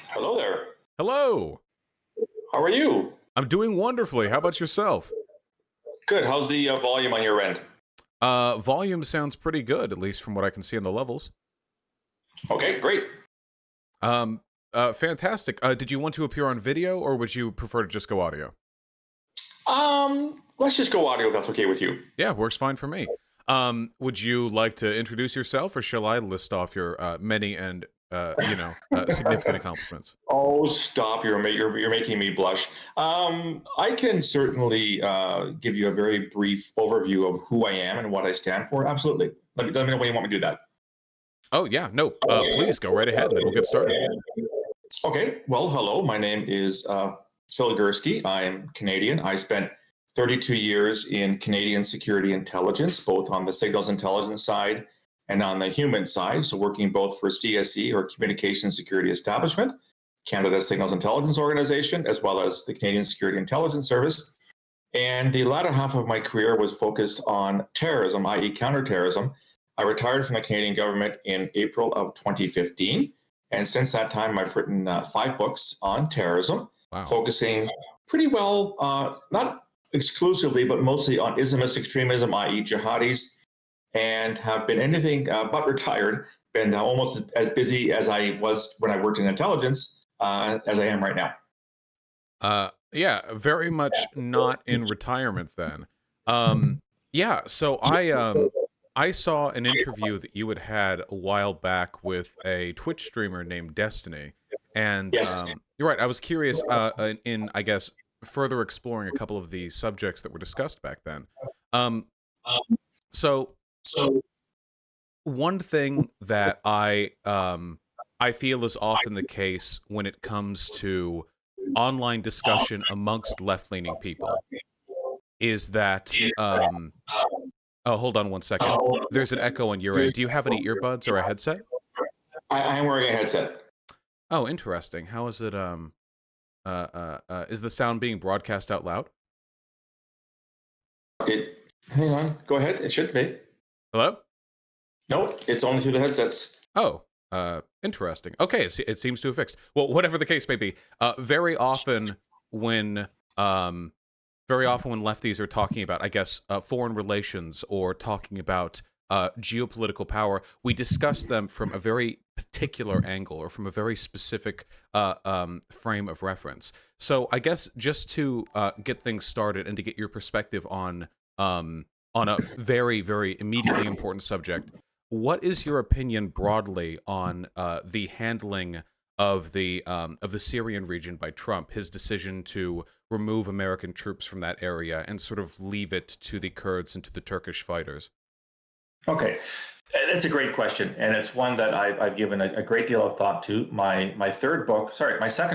Hello there. Hello. How are you? I'm doing wonderfully. How about yourself? Good. How's the volume on your end? Volume sounds pretty good, at least from what I can see in the levels. Okay, great. Fantastic. Did you want to appear on video, or would you prefer to just go audio? Let's just go audio if that's okay with you. Yeah, works fine for me. Would you like to introduce yourself, or shall I list off your many and significant accomplishments? Oh, stop! You're making me blush. I can certainly give you a very brief overview of who I am and what I stand for. Absolutely. Let me know when you want me to do that. Oh yeah, no. Please go right ahead, and then we'll get started. Okay. Well, hello. My name is Phil Gurski. I'm Canadian. I spent 32 years in Canadian security intelligence, both on the signals intelligence side and on the human side. So working both for CSE, or Communications Security Establishment, Canada's Signals Intelligence Organization, as well as the Canadian Security Intelligence Service. And the latter half of my career was focused on terrorism, i.e. counterterrorism. I retired from the Canadian government in April of 2015. And since that time, I've written 5 books on terrorism, focusing pretty well, not exclusively, but mostly on Islamist extremism, i.e. jihadis, and have been anything but retired, been almost as busy as I was when I worked in intelligence as I am right now. Yeah, very much not in retirement then. Yeah, so I saw an interview that you had a while back with a Twitch streamer named Destiny, and Yes. You're right. I was curious in I guess further exploring a couple of the subjects that were discussed back then. So one thing that I feel is often the case when it comes to online discussion amongst left-leaning people is that oh, hold on one second. There's an echo on your end. Do you have any earbuds or a headset? I am wearing a headset. Oh, interesting. How is it is the sound being broadcast out loud? Hang on. Go ahead. It should be. Hello? Nope, it's only through the headsets. Oh, interesting. Okay, it seems to have fixed. Well, whatever the case may be, very often when lefties are talking about, I guess, foreign relations or talking about geopolitical power, we discuss them from a very particular angle or from a very specific frame of reference. So I guess just to get things started and to get your perspective on a very, very immediately important subject, what is your opinion broadly on the handling of the Syrian region by Trump, his decision to remove American troops from that area and sort of leave it to the Kurds and to the Turkish fighters? Okay, that's a great question, and it's one that I've given a great deal of thought to. My second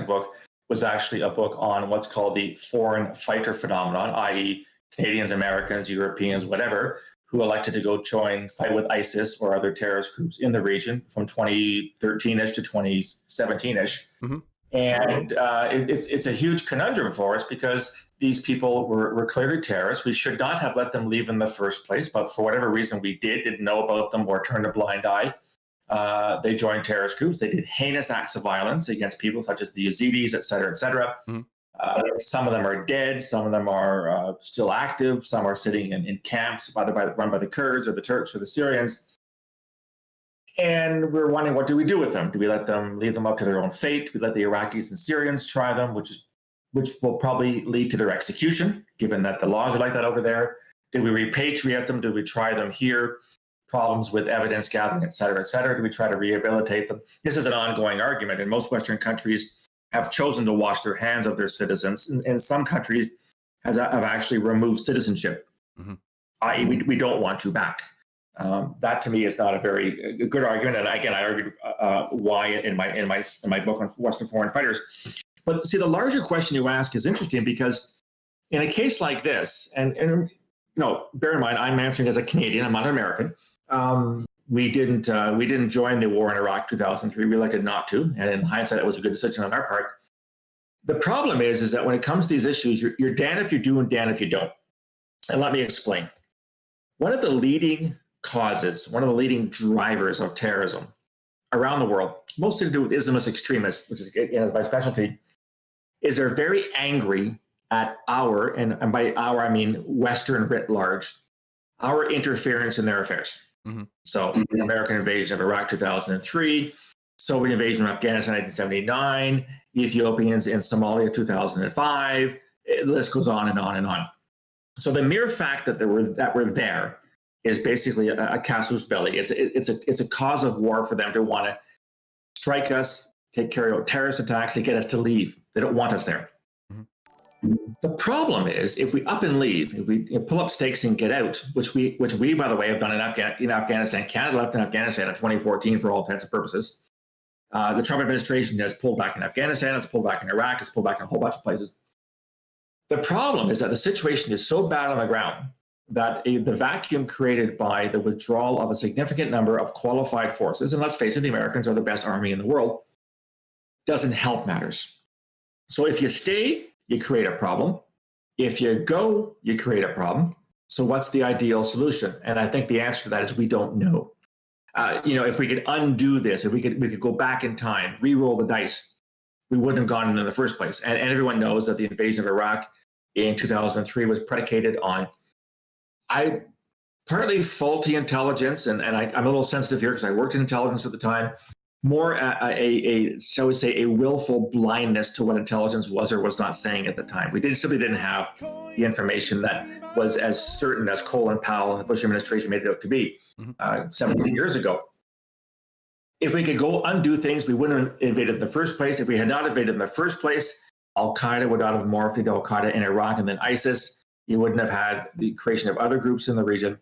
book was actually a book on what's called the foreign fighter phenomenon, i.e. Canadians, Americans, Europeans, whatever, who elected to go fight with ISIS or other terrorist groups in the region from 2013-ish to 2017-ish. Mm-hmm. And it's a huge conundrum for us because these people were clearly terrorists. We should not have let them leave in the first place, but for whatever reason we didn't know about them or turned a blind eye. They joined terrorist groups. They did heinous acts of violence against people such as the Yazidis, et cetera, et cetera. Mm-hmm. Some of them are dead. Some of them are still active. Some are sitting in camps, either run by the Kurds or the Turks or the Syrians. And we're wondering, what do we do with them? Do we let them leave them up to their own fate? Do we let the Iraqis and Syrians try them, which will probably lead to their execution, given that the laws are like that over there? Do we repatriate them? Do we try them here? Problems with evidence gathering, et cetera, et cetera. Do we try to rehabilitate them? This is an ongoing argument, and most Western countries have chosen to wash their hands of their citizens. And some countries have actually removed citizenship, i.e. we don't want you back. That to me is not a very good argument. And again, I argued why in my book on Western foreign fighters. But see, the larger question you ask is interesting because in a case like this, and bear in mind, I'm answering as a Canadian, I'm not an American. We didn't join the war in Iraq 2003. We elected not to, and in hindsight, it was a good decision on our part. The problem is that when it comes to these issues, you're damned if you do and damned if you don't. And let me explain. One of the leading causes, one of the leading drivers of terrorism around the world, mostly to do with Islamist extremists, which is my specialty, is they're very angry at our, and by our I mean Western writ large, our interference in their affairs. So American invasion of Iraq 2003, Soviet invasion of Afghanistan 1979, Ethiopians in Somalia 2005. The list goes on and on and on. So the mere fact that we're there is basically a casus belli. It's a cause of war for them to want to strike us, carry out terrorist attacks, to get us to leave. They don't want us there. The problem is, if we up and leave, if we pull up stakes and get out, which we by the way have done in Afghanistan. Canada left in Afghanistan in 2014 for all intents and purposes. The Trump administration has pulled back in Afghanistan, it's pulled back in Iraq, it's pulled back in a whole bunch of places. The problem is that the situation is so bad on the ground that the vacuum created by the withdrawal of a significant number of qualified forces, and let's face it, the Americans are the best army in the world, doesn't help matters. So if you stay, you create a problem. If you go, you create a problem. So what's the ideal solution? And I think the answer to that is we don't know. If we could undo this, if we could go back in time, re-roll the dice, we wouldn't have gone in the first place. And everyone knows that the invasion of Iraq in 2003 was predicated on partly faulty intelligence, and I'm a little sensitive here because I worked in intelligence at the time, more shall we say, a willful blindness to what intelligence was or was not saying at the time. We simply didn't have the information that was as certain as Colin Powell and the Bush administration made it out to be 17 years ago. If we could go undo things, we wouldn't have invaded in the first place. If we had not invaded in the first place, Al-Qaeda would not have morphed into Al-Qaeda in Iraq and then ISIS. You wouldn't have had the creation of other groups in the region.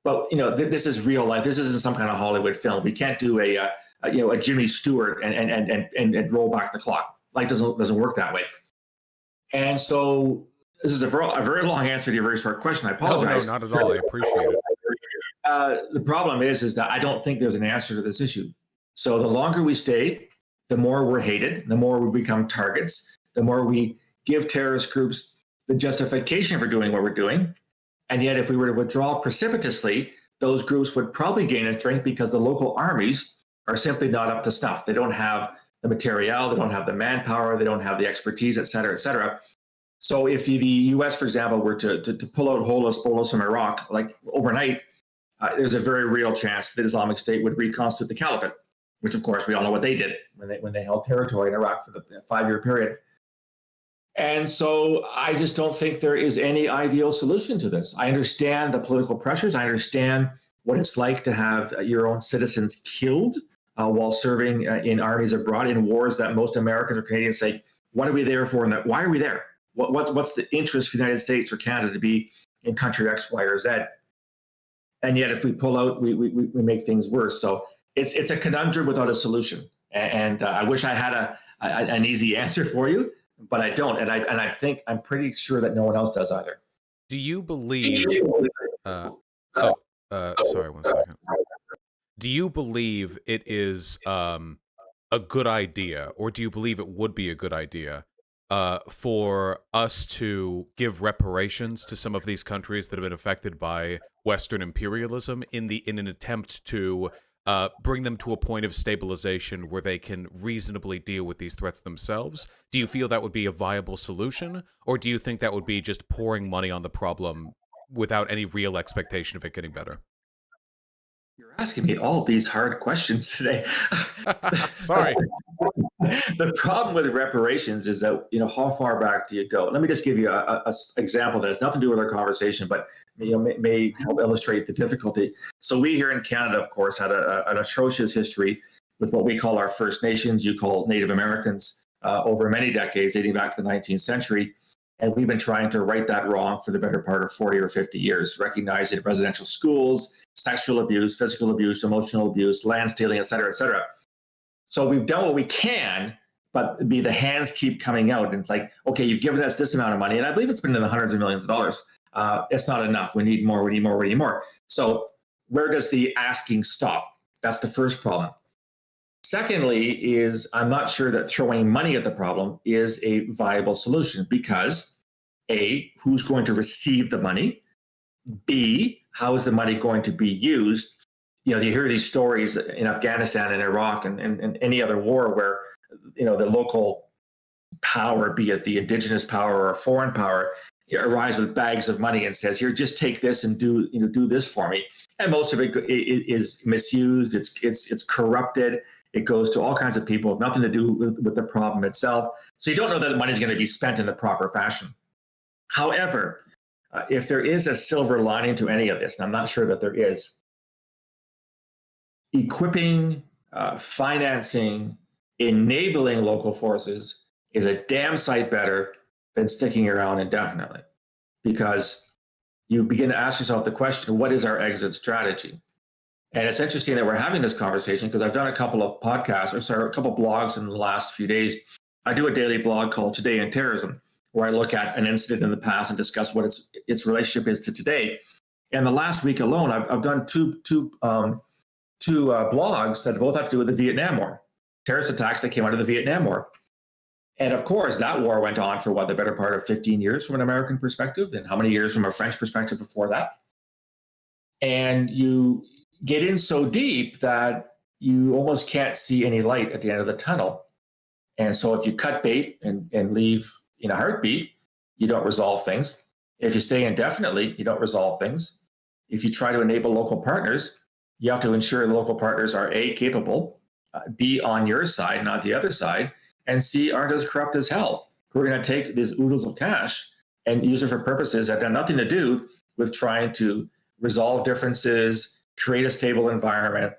But, this is real life. This isn't some kind of Hollywood film. We can't do a Jimmy Stewart and roll back the clock. Life doesn't work that way. And so this is a very long answer to your very short question. I apologize. No, not at all. I appreciate it. The problem is that I don't think there's an answer to this issue. So the longer we stay, the more we're hated, the more we become targets, the more we give terrorist groups the justification for doing what we're doing. And yet, if we were to withdraw precipitously, those groups would probably gain in strength because the local armies are simply not up to snuff. They don't have the material, they don't have the manpower, they don't have the expertise, et cetera, et cetera. So if the U.S., for example, were to pull out holus bolus from Iraq, like overnight, there's a very real chance that Islamic State would reconstitute the caliphate, which of course we all know what they did when they held territory in Iraq for the 5-year period. And so I just don't think there is any ideal solution to this. I understand the political pressures. I understand what it's like to have your own citizens killed while serving in armies abroad, in wars that most Americans or Canadians say, what are we there for? And why are we there? What's the interest for the United States or Canada to be in country X, Y, or Z? And yet if we pull out, we make things worse. So it's a conundrum without a solution. And I wish I had an easy answer for you, but I don't. And I think I'm pretty sure that no one else does either. Do you believe? Sorry, 1 second. Do you believe it is a good idea, or do you believe it would be a good idea for us to give reparations to some of these countries that have been affected by Western imperialism in an attempt to bring them to a point of stabilization where they can reasonably deal with these threats themselves? Do you feel that would be a viable solution, or do you think that would be just pouring money on the problem without any real expectation of it getting better? You're asking me all these hard questions today. Sorry. The problem with reparations is that, how far back do you go? Let me just give you a example that has nothing to do with our conversation, but may help illustrate the difficulty. So we here in Canada, of course, had an atrocious history with what we call our First Nations, you call Native Americans, over many decades, dating back to the 19th century. And we've been trying to right that wrong for the better part of 40 or 50 years, recognizing residential schools, sexual abuse, physical abuse, emotional abuse, land stealing, et cetera, et cetera. So we've done what we can, but the hands keep coming out. And it's like, okay, you've given us this amount of money, and I believe it's been in the hundreds of millions of dollars. It's not enough. We need more, we need more, we need more. So where does the asking stop? That's the first problem. Secondly is I'm not sure that throwing money at the problem is a viable solution because A, who's going to receive the money? B, how is the money going to be used? You hear these stories in Afghanistan and Iraq and any other war where, the local power, be it the indigenous power or foreign power, arrives with bags of money and says, here, just take this and do this for me. And most of it is misused. It's corrupted. It goes to all kinds of people, nothing to do with the problem itself. So you don't know that the money is going to be spent in the proper fashion. However, if there is a silver lining to any of this, and I'm not sure that there is, equipping, financing, enabling local forces is a damn sight better than sticking around indefinitely, because you begin to ask yourself the question, what is our exit strategy? And it's interesting that we're having this conversation because I've done a couple of podcasts, a couple of blogs in the last few days. I do a daily blog called Today in Terrorism, where I look at an incident in the past and discuss what its relationship is to today. And the last week alone, I've done two blogs that both have to do with the Vietnam War, terrorist attacks that came out of the Vietnam War. And of course, that war went on for the better part of 15 years from an American perspective, and how many years from a French perspective before that. And you get in so deep that you almost can't see any light at the end of the tunnel. And so if you cut bait and leave in a heartbeat, you don't resolve things. If you stay indefinitely, you don't resolve things. If you try to enable local partners, you have to ensure the local partners are A, capable, B, on your side, not the other side, and C, aren't as corrupt as hell. We're going to take these oodles of cash and use it for purposes that have nothing to do with trying to resolve differences, create a stable environment,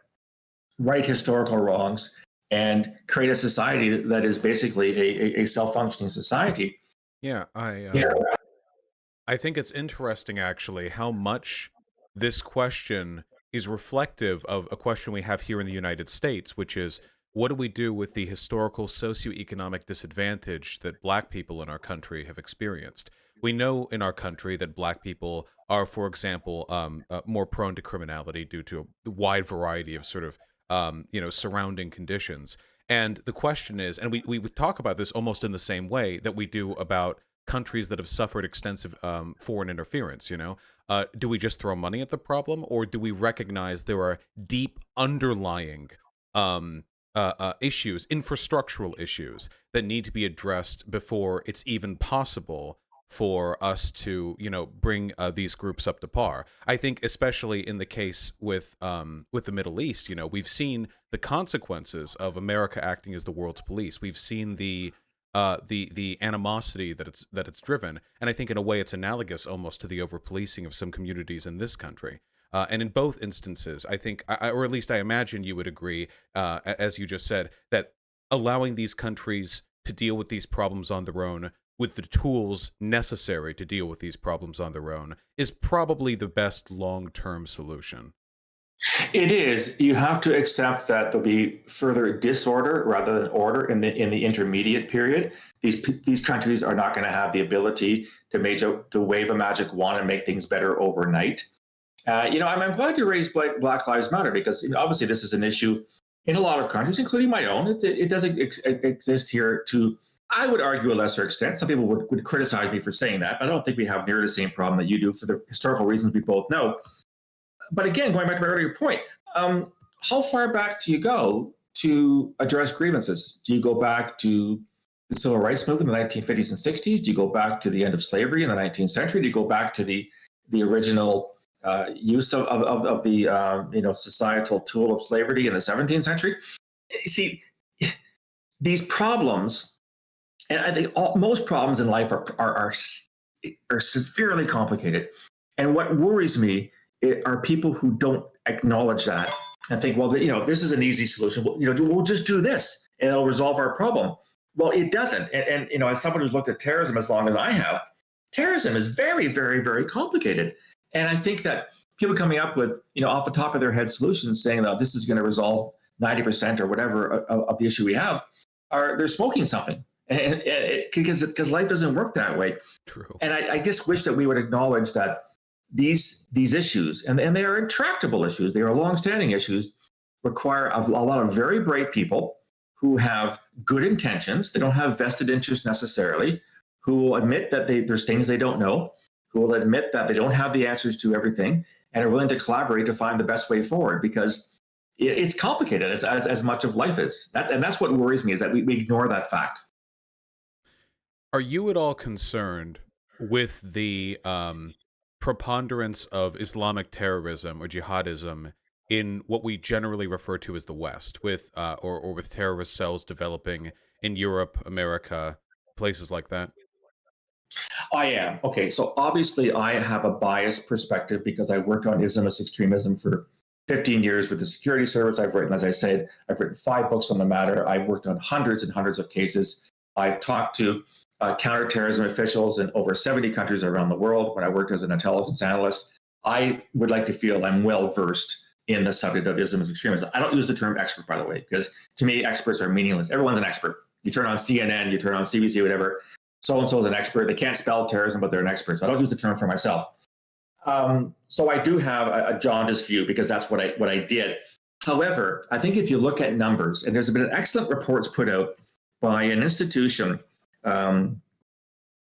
right historical wrongs, and create a society that is basically a self-functioning society. Yeah, I think it's interesting, actually, how much this question is reflective of a question we have here in the United States, which is, what do we do with the historical socioeconomic disadvantage that Black people in our country have experienced? We know in our country that Black people are, for example, more prone to criminality due to a wide variety of sort of, surrounding conditions. And the question is, and we talk about this almost in the same way that we do about countries that have suffered extensive foreign interference, do we just throw money at the problem, or do we recognize there are deep underlying issues, infrastructural issues that need to be addressed before it's even possible for us to, bring these groups up to par? I think, especially in the case with the Middle East, we've seen the consequences of America acting as the world's police. We've seen the animosity that it's driven, and I think in a way it's analogous almost to the over-policing of some communities in this country. And in both instances, I think, or at least I imagine you would agree, as you just said, that allowing these countries to deal with these problems on their own, with the tools necessary to deal with these problems on their own, is probably the best long-term solution. It is. You have to accept that there'll be further disorder rather than order in the intermediate period. These countries are not going to have the ability to wave a magic wand and make things better overnight. I'm glad you raised Black Lives Matter, because obviously this is an issue in a lot of countries, including my own. It doesn't exist here to, I would argue, a lesser extent. Some people would criticize me for saying that. I don't think we have near the same problem that you do, for the historical reasons we both know. But again, going back to my earlier point, how far back do you go to address grievances? Do you go back to the Civil Rights Movement in the 1950s and 60s? Do you go back to the end of slavery in the 19th century? Do you go back to the original use of the societal tool of slavery in the 17th century? You see, these problems, and I think most problems in life are severely complicated. And what worries me are people who don't acknowledge that and think, well, this is an easy solution. We'll just do this and it'll resolve our problem. Well, it doesn't. And as someone who's looked at terrorism as long as I have, terrorism is very, very, very complicated. And I think that people coming up with, off the top of their head solutions saying that this is going to resolve 90% or whatever of the issue we have, they're smoking something. Because life doesn't work that way. True. And I just wish that we would acknowledge that these issues, and they are intractable issues, they are longstanding issues, require a lot of very bright people who have good intentions. They don't have vested interests necessarily, who will admit that there's things they don't know, who will admit that they don't have the answers to everything, and are willing to collaborate to find the best way forward, because it's complicated as much of life is. And that's what worries me, is that we ignore that fact. Are you at all concerned with the preponderance of Islamic terrorism or jihadism in what we generally refer to as the West, with or with terrorist cells developing in Europe, America, places like that? I am. Okay, so obviously I have a biased perspective because I worked on Islamist extremism for 15 years with the security service. I've written, as I said, I've written 5 books on the matter. I've worked on hundreds and hundreds of cases. I've talked to counterterrorism officials in over 70 countries around the world when I worked as an intelligence analyst. I would like to feel I'm well versed in the subject of Islamist extremism. I don't use the term expert, by the way, because to me, experts are meaningless. Everyone's an expert. You turn on CNN, you turn on CBC, whatever. So-and-so is an expert. They can't spell terrorism, but they're an expert. So I don't use the term for myself. So I do have a jaundiced view because that's what I did. However, I think if you look at numbers, and there's been excellent reports put out by an institution out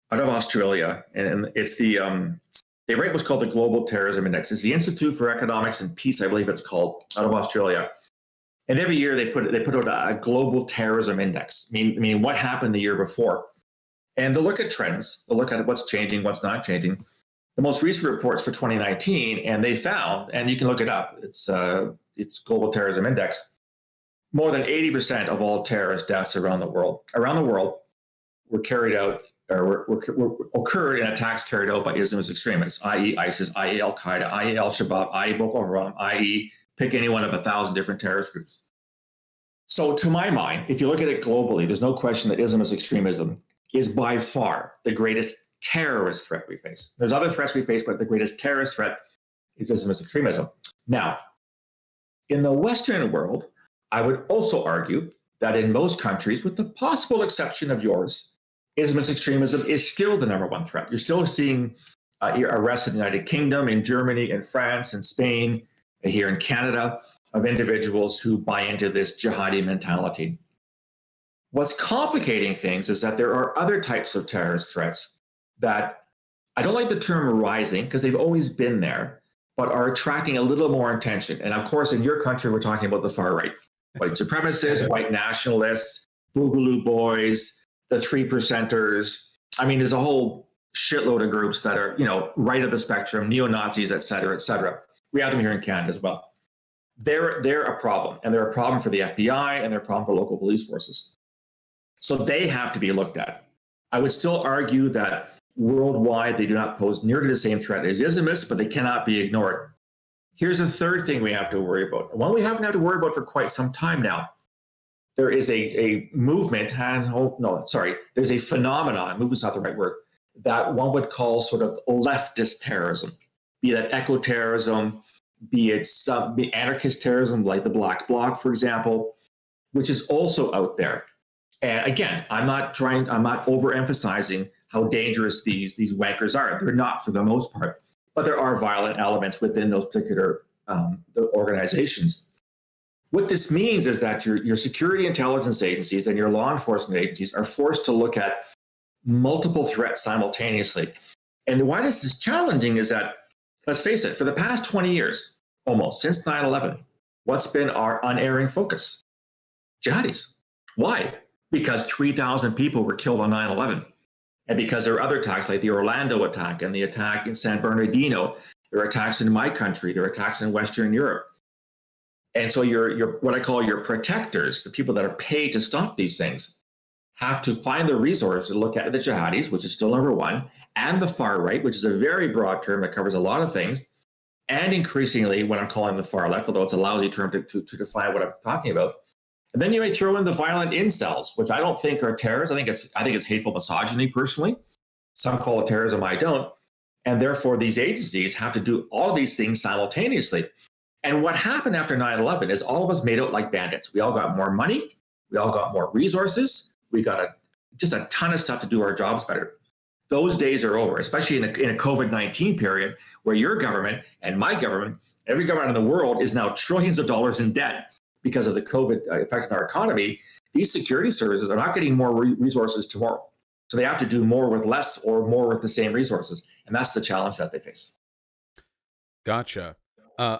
of Australia, and it's they write what's called the Global Terrorism Index. It's the Institute for Economics and Peace, I believe it's called, out of Australia. And every year they put out a global terrorism index. I mean, what happened the year before? And they'll look at trends. They'll look at what's changing, what's not changing. The most recent reports for 2019, and they found, and you can look it up, it's Global Terrorism Index, more than 80% of all terrorist deaths around the world were carried out or were occurred in attacks carried out by Islamist extremists, i.e. ISIS, i.e. Al-Qaeda, i.e. Al-Shabaab, i.e. Boko Haram, i.e. pick any one of 1,000 different terrorist groups. So to my mind, if you look at it globally, there's no question that Islamist extremism is by far the greatest terrorist threat we face. There's other threats we face, but the greatest terrorist threat is Islamist extremism. Now, in the Western world, I would also argue that in most countries, with the possible exception of yours, Islamist extremism is still the number one threat. You're still seeing arrests in the United Kingdom, in Germany, in France, in Spain, here in Canada, of individuals who buy into this jihadi mentality. What's complicating things is that there are other types of terrorist threats that I don't like the term rising because they've always been there, but are attracting a little more attention. And of course, in your country, we're talking about the far right, white supremacists, white nationalists, Boogaloo boys, the 3%ers. I mean, there's a whole shitload of groups that are, right of the spectrum, neo-Nazis, et cetera, et cetera. We have them here in Canada as well. They're a problem, and they're a problem for the FBI, and they're a problem for local police forces. So they have to be looked at. I would still argue that worldwide, they do not pose nearly the same threat as Islamists, but they cannot be ignored. Here's a third thing we have to worry about. One we haven't had to worry about for quite some time now. There is a movement, there's a phenomenon, movement's not the right word, that one would call sort of leftist terrorism, be that eco-terrorism, be it anarchist terrorism like the Black Bloc, for example, which is also out there. And again, I'm not overemphasizing how dangerous these wankers are. They're not for the most part, but there are violent elements within those particular organizations. What this means is that your security intelligence agencies and your law enforcement agencies are forced to look at multiple threats simultaneously. And why this is challenging is that, let's face it, for the past 20 years, almost, since 9/11, what's been our unerring focus? Jihadis. Why? Because 3,000 people were killed on 9/11. And because there are other attacks like the Orlando attack and the attack in San Bernardino, there are attacks in my country, there are attacks in Western Europe. And so your what I call your protectors, the people that are paid to stop these things, have to find the resource to look at the jihadis, which is still number one, and the far right, which is a very broad term that covers a lot of things, and increasingly what I'm calling the far left, although it's a lousy term to define what I'm talking about. And then you may throw in the violent incels, which I don't think are terrorists. I think it's hateful misogyny personally. Some call it terrorism, I don't. And therefore, these agencies have to do all these things simultaneously. And what happened after 9/11 is all of us made out like bandits. We all got more money. We all got more resources. We got just a ton of stuff to do our jobs better. Those days are over, especially in a COVID-19 period where your government and my government, every government in the world is now trillions of dollars in debt because of the COVID effect on our economy. These security services are not getting more resources tomorrow. So they have to do more with less or more with the same resources. And that's the challenge that they face. Gotcha. Uh,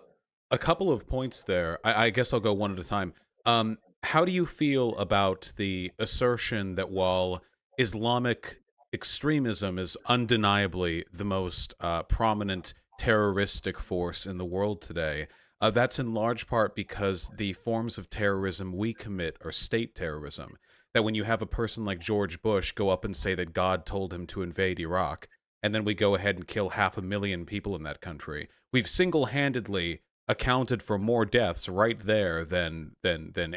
a couple of points there. I guess I'll go one at a time. How do you feel about the assertion that while Islamic extremism is undeniably the most prominent terroristic force in the world today, that's in large part because the forms of terrorism we commit are state terrorism. That when you have a person like George Bush go up and say that God told him to invade Iraq, and then we go ahead and kill 500,000 people in that country, we've single-handedly accounted for more deaths right there than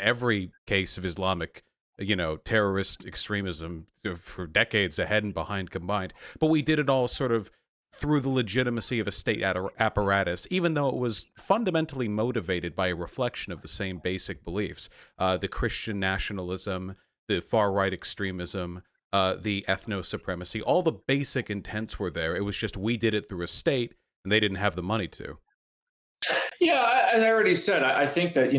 every case of Islamic, terrorist extremism for decades ahead and behind combined. But we did it all sort of through the legitimacy of a state apparatus, even though it was fundamentally motivated by a reflection of the same basic beliefs: the Christian nationalism, the far right extremism, the ethno supremacy. All the basic intents were there. It was just we did it through a state, and they didn't have the money to. Yeah, as I already said, I think that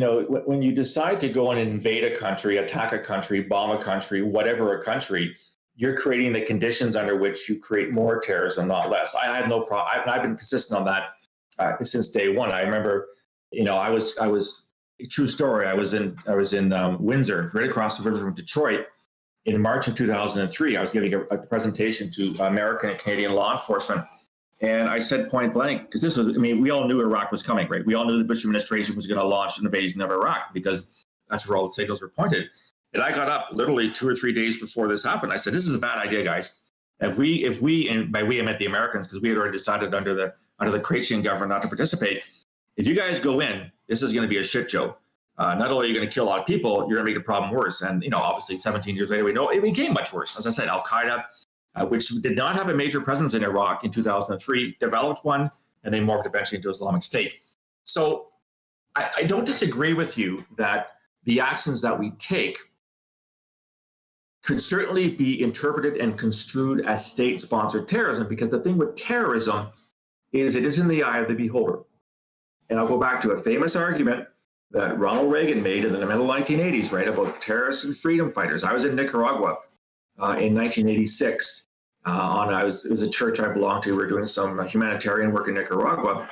when you decide to go and invade a country, attack a country, bomb a country, whatever a country, you're creating the conditions under which you create more terrorism, not less. I have no problem. I've been consistent on that since day one. I remember, I was true story. I was in Windsor, right across the river from Detroit, in March of 2003. I was giving a presentation to American and Canadian law enforcement. And I said point blank, because we all knew Iraq was coming, right? We all knew the Bush administration was going to launch an invasion of Iraq because that's where all the signals were pointed. And I got up literally 2 or 3 days before this happened. I said, this is a bad idea, guys. If we, and by we I meant the Americans, because we had already decided under the Croatian government not to participate. If you guys go in, this is going to be a shit show. Not only are you going to kill a lot of people, you're going to make the problem worse. And obviously, 17 years later, we know it became much worse. As I said, Al Qaeda, which did not have a major presence in Iraq in 2003, developed one, and they morphed eventually into Islamic State. So I don't disagree with you that the actions that we take could certainly be interpreted and construed as state-sponsored terrorism, because the thing with terrorism is it is in the eye of the beholder. And I'll go back to a famous argument that Ronald Reagan made in the middle 1980s, right, about terrorists and freedom fighters. I was in Nicaragua in 1986. It was a church I belonged to. We were doing some humanitarian work in Nicaragua,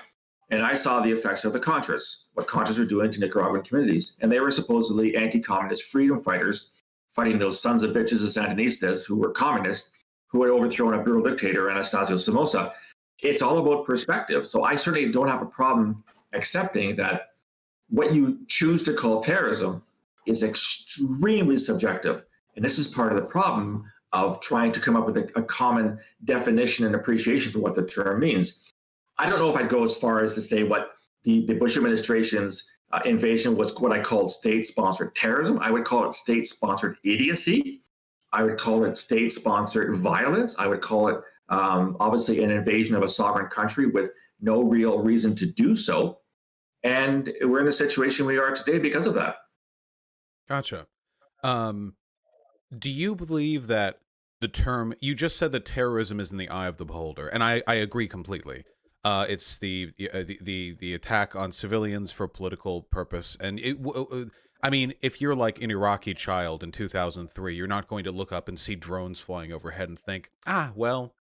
and I saw the effects of the Contras, what Contras were doing to Nicaraguan communities. And they were supposedly anti-communist freedom fighters fighting those sons of bitches of Sandinistas who were communists, who had overthrown a brutal dictator, Anastasio Somoza. It's all about perspective. So I certainly don't have a problem accepting that what you choose to call terrorism is extremely subjective. And this is part of the problem of trying to come up with a common definition and appreciation for what the term means. I don't know if I'd go as far as to say what the Bush administration's invasion was what I called state-sponsored terrorism. I would call it state-sponsored idiocy. I would call it state-sponsored violence. I would call it obviously an invasion of a sovereign country with no real reason to do so. And we're in the situation we are today because of that. Gotcha. Do you believe that the term, you just said that terrorism is in the eye of the beholder, and I agree completely. It's the attack on civilians for political purpose, and I mean, if you're like an Iraqi child in 2003, you're not going to look up and see drones flying overhead and think, well,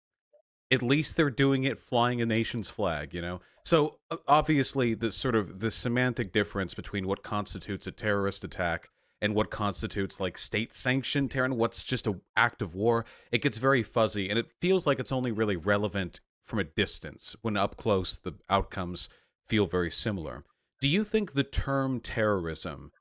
at least they're doing it flying a nation's flag, So obviously, the sort of the semantic difference between what constitutes a terrorist attack and what constitutes like state-sanctioned terror and what's just an act of war, it gets very fuzzy, and it feels like it's only really relevant from a distance. When up close, the outcomes feel very similar. Do you think the term terrorism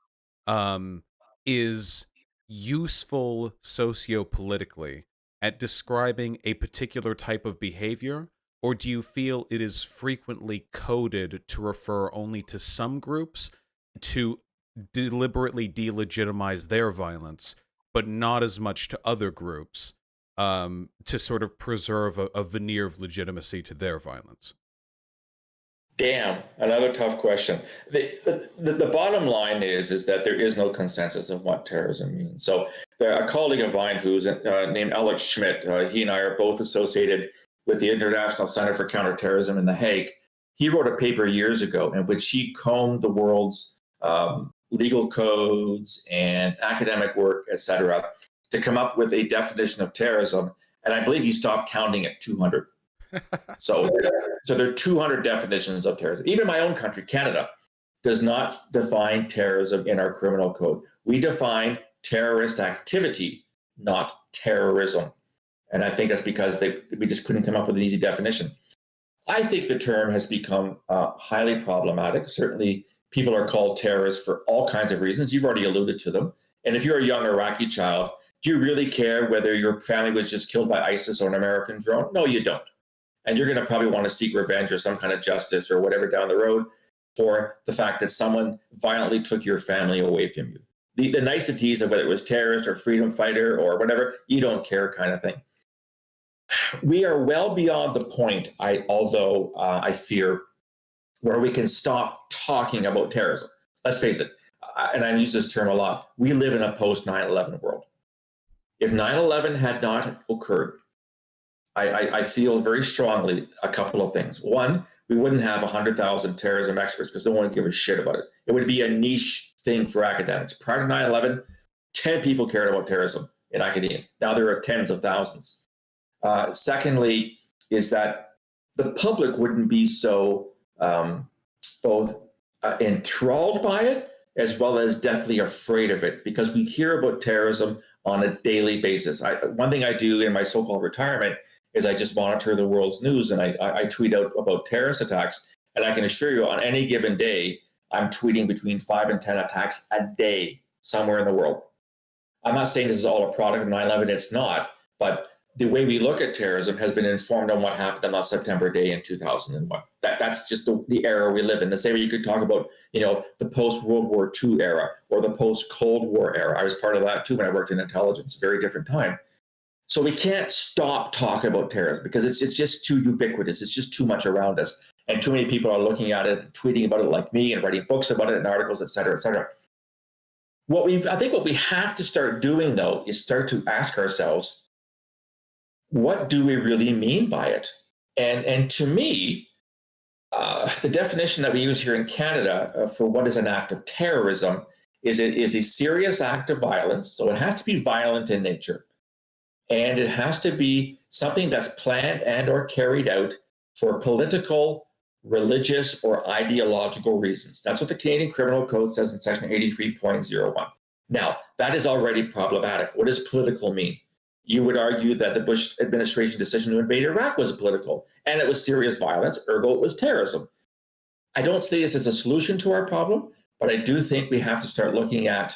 is useful sociopolitically at describing a particular type of behavior, or do you feel it is frequently coded to refer only to some groups to deliberately delegitimize their violence, but not as much to other groups, to sort of preserve a veneer of legitimacy to their violence? Damn, another tough question. The bottom line is that there is no consensus of what terrorism means. So a colleague of mine who's named Alex Schmidt, he and I are both associated with the International Center for Counterterrorism in The Hague. He wrote a paper years ago in which he combed the world's legal codes and academic work, et cetera, to come up with a definition of terrorism. And I believe he stopped counting at 200. So, so there are 200 definitions of terrorism. Even my own country, Canada, does not define terrorism in our criminal code. We define terrorist activity, not terrorism. And I think that's because we just couldn't come up with an easy definition. I think the term has become highly problematic. Certainly, people are called terrorists for all kinds of reasons. You've already alluded to them. And if you're a young Iraqi child, do you really care whether your family was just killed by ISIS or an American drone? No, you don't. And you're going to probably want to seek revenge or some kind of justice or whatever down the road for the fact that someone violently took your family away from you. The niceties of whether it was terrorist or freedom fighter or whatever, you don't care kind of thing. We are well beyond the point, although I fear, where we can stop talking about terrorism. Let's face it, and I use this term a lot, we live in a post 9/11 world. If 9/11 had not occurred, I feel very strongly a couple of things. One, we wouldn't have 100,000 terrorism experts because no one would give a shit about it. It would be a niche thing for academics. Prior to 9/11, 10 people cared about terrorism in academia. Now there are tens of thousands. Secondly, is that the public wouldn't be so both enthralled by it as well as deathly afraid of it, because we hear about terrorism on a daily basis. One thing I do in my so-called retirement is I just monitor the world's news and I tweet out about terrorist attacks. And I can assure you on any given day, I'm tweeting between 5 and 10 attacks a day somewhere in the world. I'm not saying this is all a product of 9/11, it's not, but the way we look at terrorism has been informed on what happened on that September day in 2001. That's just the era we live in. The same way you could talk about, the post-World War II era or the post-Cold War era. I was part of that too when I worked in intelligence, very different time. So we can't stop talking about terrorism because it's just too ubiquitous. It's just too much around us. And too many people are looking at it, tweeting about it like me and writing books about it and articles, et cetera, et cetera. I think what we have to start doing, though, is start to ask ourselves, what do we really mean by it? And to me, the definition that we use here in Canada for what is an act of terrorism is it is a serious act of violence. So it has to be violent in nature. And it has to be something that's planned and or carried out for political, religious, or ideological reasons. That's what the Canadian Criminal Code says in section 83.01. Now, that is already problematic. What does political mean? You would argue that the Bush administration decision to invade Iraq was political, and it was serious violence, ergo it was terrorism. I don't see this as a solution to our problem, but I do think we have to start looking at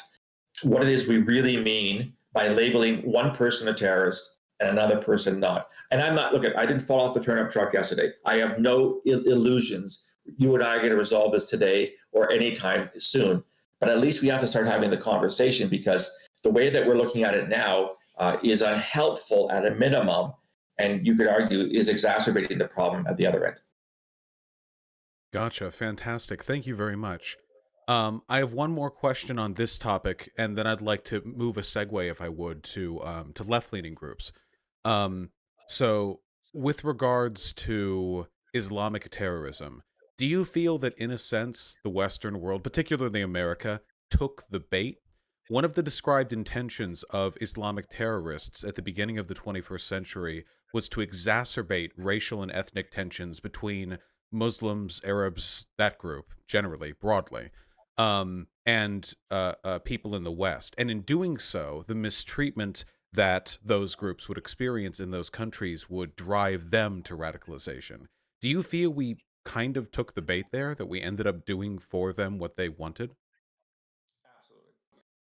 what it is we really mean by labeling one person a terrorist and another person not. And I didn't fall off the turnip truck yesterday. I have no illusions. You and I are going to resolve this today or anytime soon. But at least we have to start having the conversation, because the way that we're looking at it now is unhelpful at a minimum, and you could argue is exacerbating the problem at the other end. Gotcha. Fantastic. Thank you very much. I have one more question on this topic, and then I'd like to move a segue, if I would, to left-leaning groups. So, with regards to Islamic terrorism, do you feel that, in a sense, the Western world, particularly America, took the bait? One of the described intentions of Islamic terrorists at the beginning of the 21st century was to exacerbate racial and ethnic tensions between Muslims, Arabs, that group, generally, broadly, and people in the West. And in doing so, the mistreatment that those groups would experience in those countries would drive them to radicalization. Do you feel we kind of took the bait there, that we ended up doing for them what they wanted? Absolutely.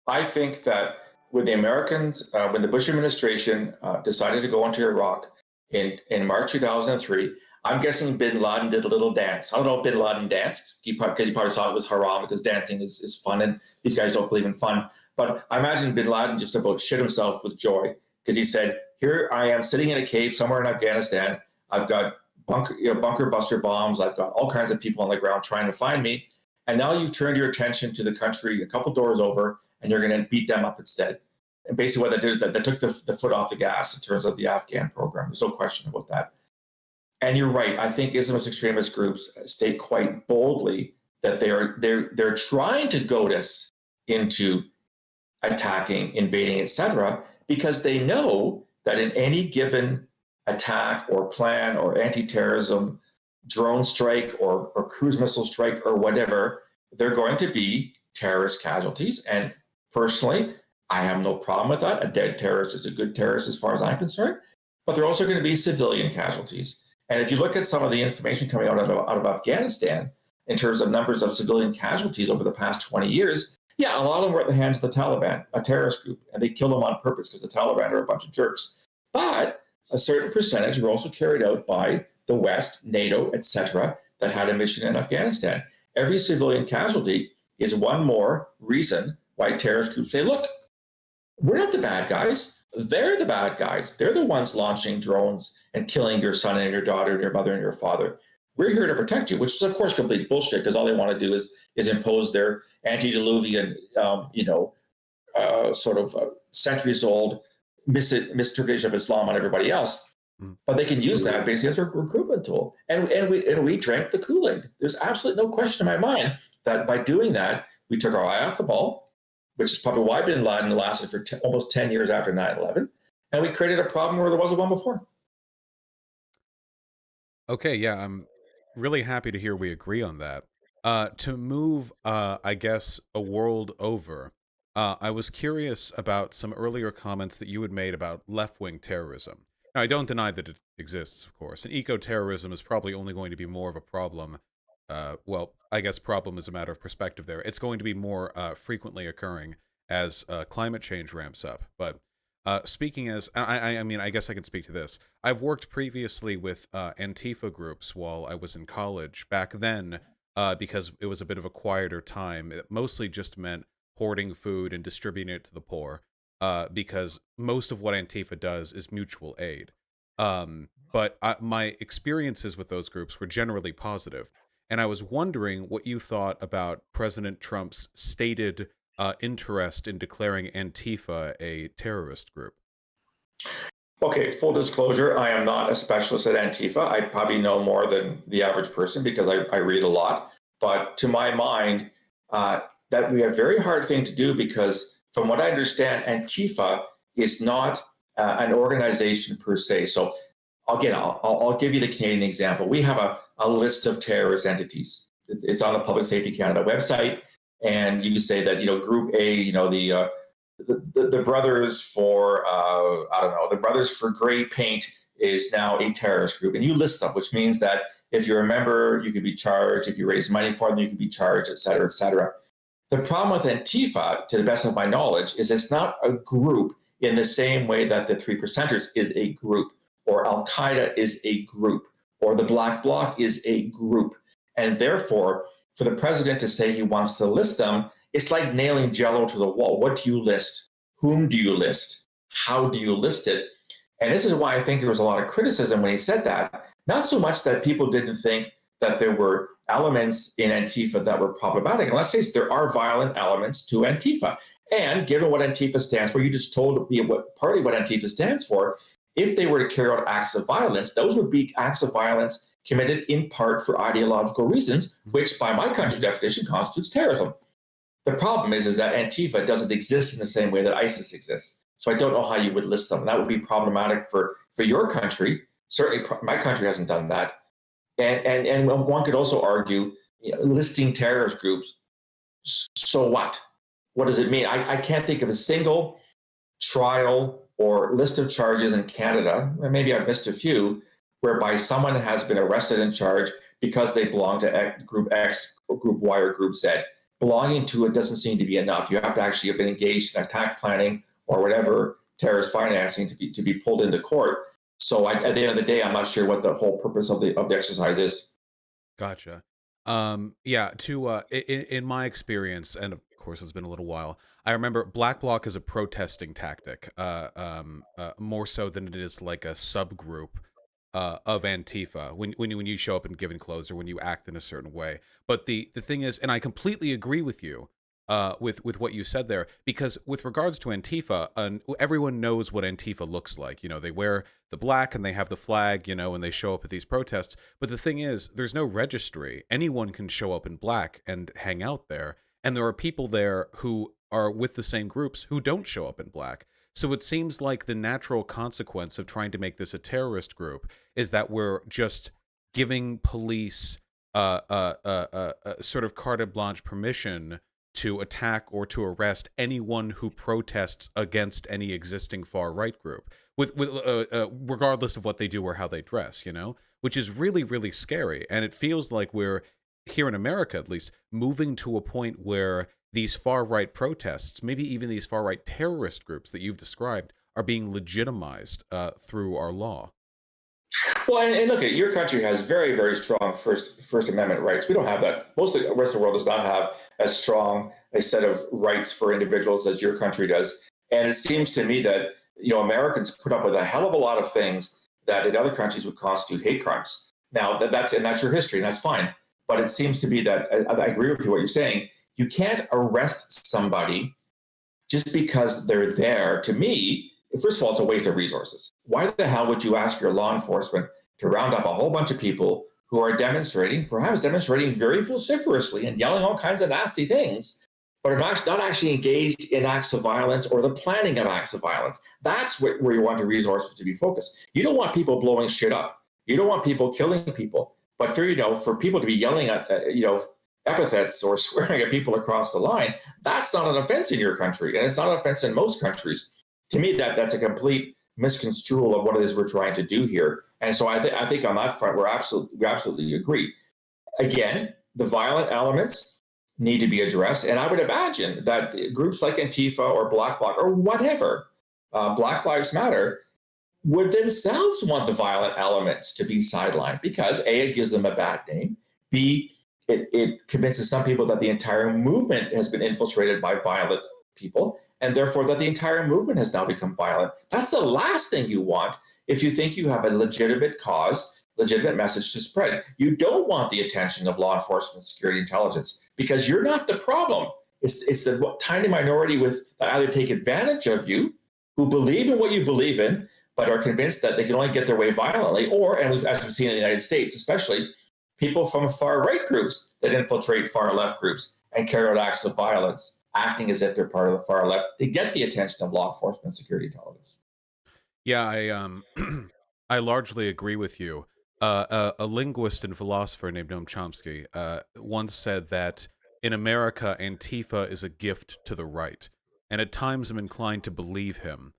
I think that when the Americans, when the Bush administration decided to go into Iraq in March 2003, I'm guessing Bin Laden did a little dance. I don't know if Bin Laden danced, because he probably saw it was haram, because dancing is fun, and these guys don't believe in fun. But I imagine Bin Laden just about shit himself with joy, because he said, here I am sitting in a cave somewhere in Afghanistan. I've got bunker buster bombs. I've got all kinds of people on the ground trying to find me. And now you've turned your attention to the country a couple doors over, and you're going to beat them up instead. And basically what that did is that took the foot off the gas in terms of the Afghan program. There's no question about that. And you're right. I think Islamist extremist groups state quite boldly that they're trying to goad us into attacking, invading, etc., because they know that in any given attack or plan or anti-terrorism drone strike or cruise missile strike or whatever, they're going to be terrorist casualties. And personally, I have no problem with that. A dead terrorist is a good terrorist as far as I'm concerned. But they're also going to be civilian casualties. And if you look at some of the information coming out of Afghanistan in terms of numbers of civilian casualties over the past 20 years, yeah, a lot of them were at the hands of the Taliban, a terrorist group, and they killed them on purpose because the Taliban are a bunch of jerks. But a certain percentage were also carried out by the West, NATO, etc., that had a mission in Afghanistan. Every civilian casualty is one more reason why terrorist groups say, look, we're not the bad guys. They're the bad guys. They're the ones launching drones and killing your son and your daughter and your mother and your father. We're here to protect you, which is, of course, complete bullshit because all they want to do is impose their antediluvian, centuries-old misinterpretation of Islam on everybody else. But they can use that basically as a recruitment tool. And we drank the Kool-Aid. There's absolutely no question in my mind that by doing that, we took our eye off the ball, which is probably why bin Laden lasted for almost 10 years after 9/11. And we created a problem where there wasn't one before. Okay, yeah, I'm really happy to hear we agree on that. To move, I guess, a world over, I was curious about some earlier comments that you had made about left-wing terrorism. Now, I don't deny that it exists, of course, and eco-terrorism is probably only going to be more of a problem. Well, I guess problem is a matter of perspective there. It's going to be more frequently occurring as climate change ramps up. But speaking as, I mean, I guess I can speak to this. I've worked previously with Antifa groups while I was in college. Back then, because it was a bit of a quieter time, it mostly just meant hoarding food and distributing it to the poor. Because most of what Antifa does is mutual aid. But my experiences with those groups were generally positive. And I was wondering what you thought about President Trump's stated interest in declaring Antifa a terrorist group. Okay, full disclosure, I am not a specialist at Antifa. I probably know more than the average person because I read a lot. But to my mind, that would be a very hard thing to do because from what I understand, Antifa is not an organization per se. So again, I'll give you the Canadian example. We have a list of terrorist entities. It's on the Public Safety Canada website, and you can say that Group A, the Brothers for the Brothers for Grey Paint is now a terrorist group, and you list them, which means that if you're a member, you could be charged. If you raise money for them, you could be charged, et cetera, et cetera. The problem with Antifa, to the best of my knowledge, is it's not a group in the same way that the Three Percenters is a group, or Al Qaeda is a group, or the Black Bloc is a group. And therefore, for the president to say he wants to list them, it's like nailing Jello to the wall. What do you list? Whom do you list? How do you list it? And this is why I think there was a lot of criticism when he said that. Not so much that people didn't think that there were elements in Antifa that were problematic. And let's face it, there are violent elements to Antifa. And given what Antifa stands for, you just told me partly what Antifa stands for. If they were to carry out acts of violence, those would be acts of violence committed in part for ideological reasons, which by my country's definition constitutes terrorism. The problem is that Antifa doesn't exist in the same way that ISIS exists. So I don't know how you would list them. And that would be problematic for your country. Certainly my country hasn't done that. And one could also argue, listing terrorist groups. So what? What does it mean? I can't think of a single trial or list of charges in Canada, and maybe I've missed a few, whereby someone has been arrested and charged because they belong to Group X or Group Y or Group Z. Belonging to it doesn't seem to be enough. You have to actually have been engaged in attack planning or whatever, terrorist financing to be pulled into court. So at the end of the day, I'm not sure what the whole purpose of the exercise is. Gotcha. Yeah. In my experience, and of course it's been a little while, I remember Black Bloc is a protesting tactic, more so than it is like a subgroup of Antifa when you show up in given clothes or when you act in a certain way. But the thing is, and I completely agree with you with what you said there, because with regards to Antifa, everyone knows what Antifa looks like. They wear the black and they have the flag, and they show up at these protests. But the thing is, there's no registry. Anyone can show up in black and hang out there. And there are people there who are with the same groups who don't show up in black. So it seems like the natural consequence of trying to make this a terrorist group is that we're just giving police sort of carte blanche permission to attack or to arrest anyone who protests against any existing far right group, with regardless of what they do or how they dress, which is really, really scary. And it feels like we're, here in America at least, moving to a point where these far right protests, maybe even these far right terrorist groups that you've described, are being legitimized through our law. Well, and look, your country has very, very strong First Amendment rights. We don't have that. Most of the rest of the world does not have as strong a set of rights for individuals as your country does. And it seems to me that Americans put up with a hell of a lot of things that in other countries would constitute hate crimes. Now that's your history, and that's fine. But it seems to be that I agree with you what you're saying. You can't arrest somebody just because they're there. To me, first of all, it's a waste of resources. Why the hell would you ask your law enforcement to round up a whole bunch of people who are perhaps demonstrating very vociferously and yelling all kinds of nasty things, but are not actually engaged in acts of violence or the planning of acts of violence? That's where you want the resources to be focused. You don't want people blowing shit up. You don't want people killing people. But for people to be yelling at epithets or swearing at people across the line, that's not an offense in your country, and it's not an offense in most countries. To me, that's a complete misconstrual of what it is we're trying to do here. And so I think on that front, we absolutely agree. Again, the violent elements need to be addressed, and I would imagine that groups like Antifa or Black Bloc or whatever, Black Lives Matter, would themselves want the violent elements to be sidelined because A, it gives them a bad name, B, it convinces some people that the entire movement has been infiltrated by violent people, and therefore that the entire movement has now become violent. That's the last thing you want if you think you have a legitimate cause, legitimate message to spread. You don't want the attention of law enforcement, security, intelligence, because you're not the problem. It's the tiny minority that either take advantage of you, who believe in what you believe in, but are convinced that they can only get their way violently, or, and as we've seen in the United States, especially people from far right groups that infiltrate far left groups and carry out acts of violence, acting as if they're part of the far left to get the attention of law enforcement, security, intelligence. Yeah, I largely agree with you. A linguist and philosopher named Noam Chomsky once said that in America, Antifa is a gift to the right, and at times I'm inclined to believe him.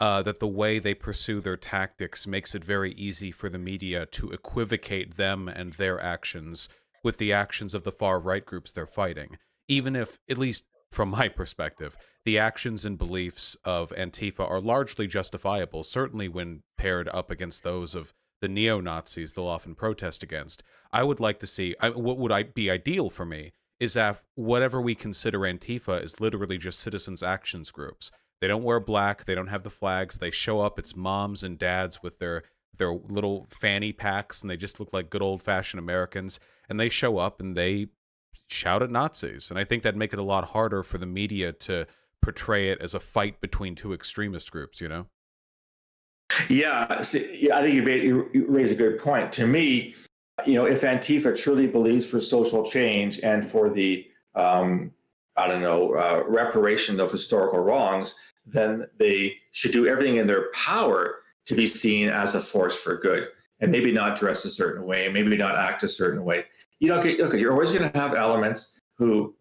That the way they pursue their tactics makes it very easy for the media to equivocate them and their actions with the actions of the far right groups they're fighting, even if, at least from my perspective, the actions and beliefs of Antifa are largely justifiable, certainly when paired up against those of the neo-Nazis they'll often protest against. I would like to see, what would be ideal for me is that whatever we consider Antifa is literally just citizens' actions groups. They don't wear black, they don't have the flags, they show up, it's moms and dads with their little fanny packs, and they just look like good old-fashioned Americans, and they show up and they shout at Nazis. And I think that'd make it a lot harder for the media to portray it as a fight between two extremist groups, Yeah, see, I think you raise a good point. To me, if Antifa truly believes for social change and for the reparation of historical wrongs, then they should do everything in their power to be seen as a force for good, and maybe not dress a certain way, maybe not act a certain way. You're always going to have elements who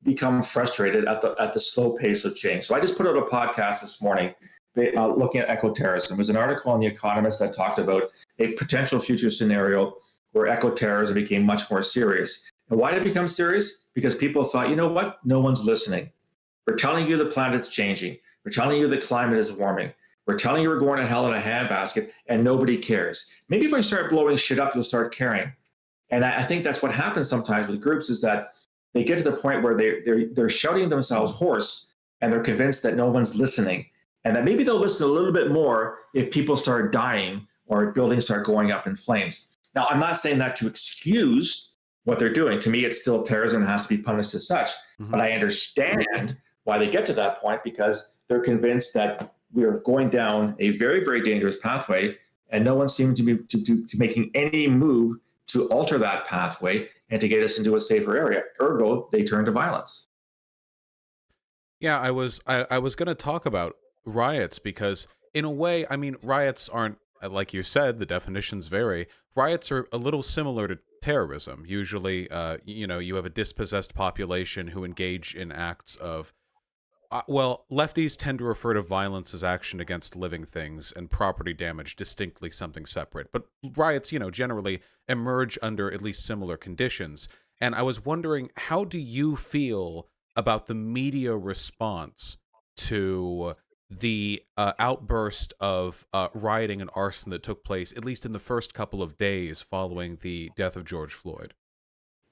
become frustrated at the slow pace of change. So I just put out a podcast this morning looking at eco-terrorism. There's an article in The Economist that talked about a potential future scenario where eco-terrorism became much more serious. And why did it become serious? Because people thought, you know what? No one's listening. We're telling you the planet's changing. We're telling you the climate is warming. We're telling you we're going to hell in a handbasket, and nobody cares. Maybe if I start blowing shit up, you'll start caring. And I think that's what happens sometimes with groups, is that they get to the point where they're shouting themselves hoarse, and they're convinced that no one's listening, and that maybe they'll listen a little bit more if people start dying or buildings start going up in flames. Now, I'm not saying that to excuse what they're doing. To me, it's still terrorism and has to be punished as such. Mm-hmm. But I understand why they get to that point, because they're convinced that we are going down a very, very dangerous pathway, and no one seems to be to making any move to alter that pathway and to get us into a safer area. Ergo, they turn to violence. Yeah, I was going to talk about riots, because in a way, I mean, riots aren't, like you said, the definitions vary. Riots are a little similar to terrorism. Usually, you have a dispossessed population who engage in acts of well, lefties tend to refer to violence as action against living things and property damage distinctly something separate. But riots, generally emerge under at least similar conditions. And I was wondering, how do you feel about the media response to the outburst of rioting and arson that took place, at least in the first couple of days following the death of George Floyd?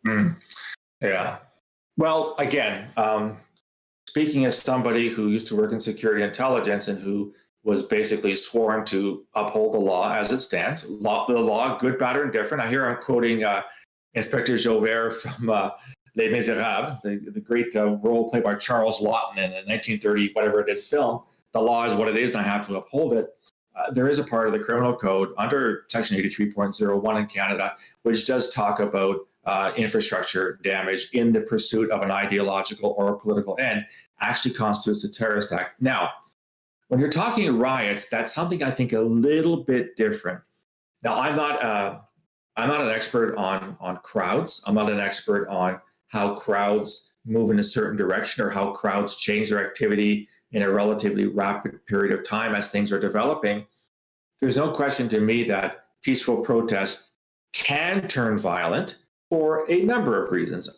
Mm, yeah. Well, again, speaking as somebody who used to work in security intelligence and who was basically sworn to uphold the law as it stands, the law, good, bad, or indifferent. I hear I'm quoting Inspector Javert from Les Miserables, the great role played by Charles Laughton in the 1930, whatever it is, film. The law is what it is, and I have to uphold it. There is a part of the criminal code under Section 83.01 in Canada, which does talk about infrastructure damage in the pursuit of an ideological or a political end actually constitutes a terrorist act. Now, when you're talking riots, that's something I think a little bit different. Now, I'm not an expert on crowds. I'm not an expert on how crowds move in a certain direction or how crowds change their activity in a relatively rapid period of time as things are developing. There's no question to me that peaceful protest can turn violent for a number of reasons.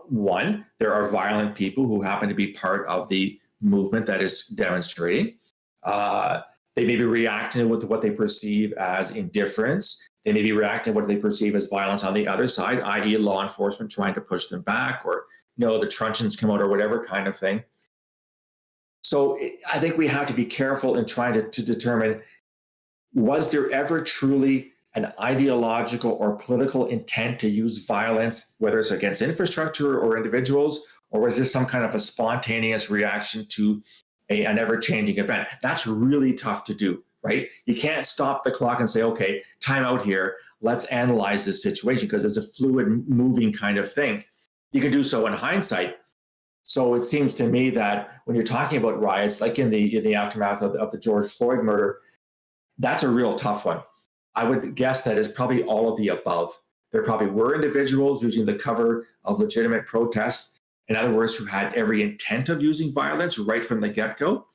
One, there are violent people who happen to be part of the movement that is demonstrating. They may be reacting to what they perceive as indifference. They may be reacting to what they perceive as violence on the other side, i.e. law enforcement trying to push them back, or the truncheons come out, or whatever kind of thing. So I think we have to be careful in trying to determine, was there ever truly an ideological or political intent to use violence, whether it's against infrastructure or individuals, or was this some kind of a spontaneous reaction to an ever-changing event? That's really tough to do, right? You can't stop the clock and say, okay, time out here, let's analyze this situation, because it's a fluid, moving kind of thing. You can do so in hindsight. So it seems to me that when you're talking about riots, like in the aftermath of the George Floyd murder, that's a real tough one. I would guess that it's probably all of the above. There probably were individuals using the cover of legitimate protests, in other words, who had every intent of using violence right from the get-go.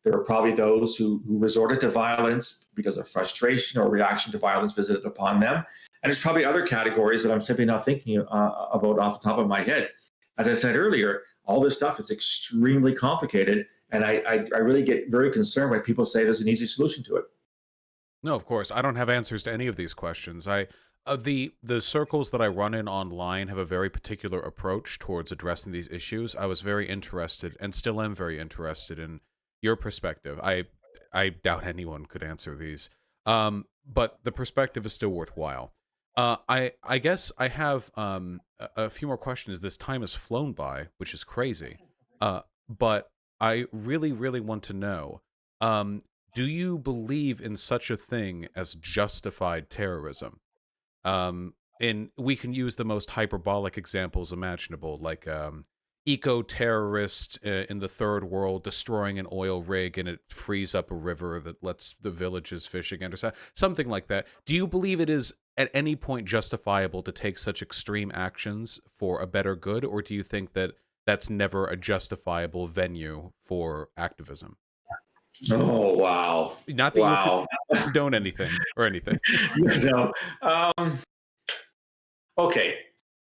There were probably those who resorted to violence because of frustration or reaction to violence visited upon them. And there's probably other categories that I'm simply not thinking about off the top of my head. As I said earlier, all this stuff is extremely complicated, and I really get very concerned when people say there's an easy solution to it. No, of course. I don't have answers to any of these questions. The circles that I run in online have a very particular approach towards addressing these issues. I was very interested, and still am very interested, in your perspective. I doubt anyone could answer these, but the perspective is still worthwhile. I guess I have a few more questions. This time has flown by, which is crazy. But I really, really want to know. Do you believe in such a thing as justified terrorism? And we can use the most hyperbolic examples imaginable, like eco-terrorist in the third world destroying an oil rig and it frees up a river that lets the villages fish again, or something like that. Do you believe it is at any point justifiable to take such extreme actions for a better good, or do you think that that's never a justifiable venue for activism? Oh, wow. Not that you have to condone anything or anything. Okay.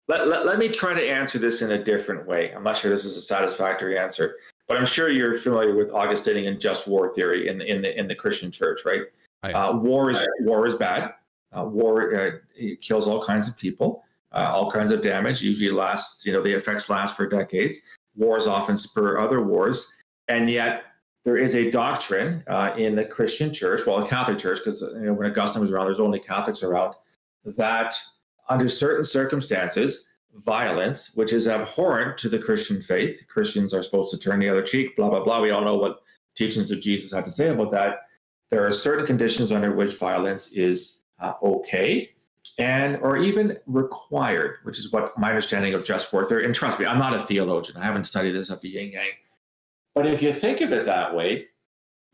Let me try to answer this in a different way. I'm not sure this is a satisfactory answer, but I'm sure you're familiar with Augustinian and just war theory in the Christian church, right? War is bad. War kills all kinds of people, all kinds of damage. Usually lasts, the effects last for decades. Wars often spur other wars, and yet there is a doctrine in the Christian church, well, the Catholic church, because when Augustine was around, there's only Catholics around, that under certain circumstances, violence, which is abhorrent to the Christian faith, Christians are supposed to turn the other cheek, blah, blah, blah. We all know what teachings of Jesus had to say about that. There are certain conditions under which violence is okay and or even required, which is what my understanding of just war theory. And trust me, I'm not a theologian. I haven't studied this at the yin yang. But if you think of it that way,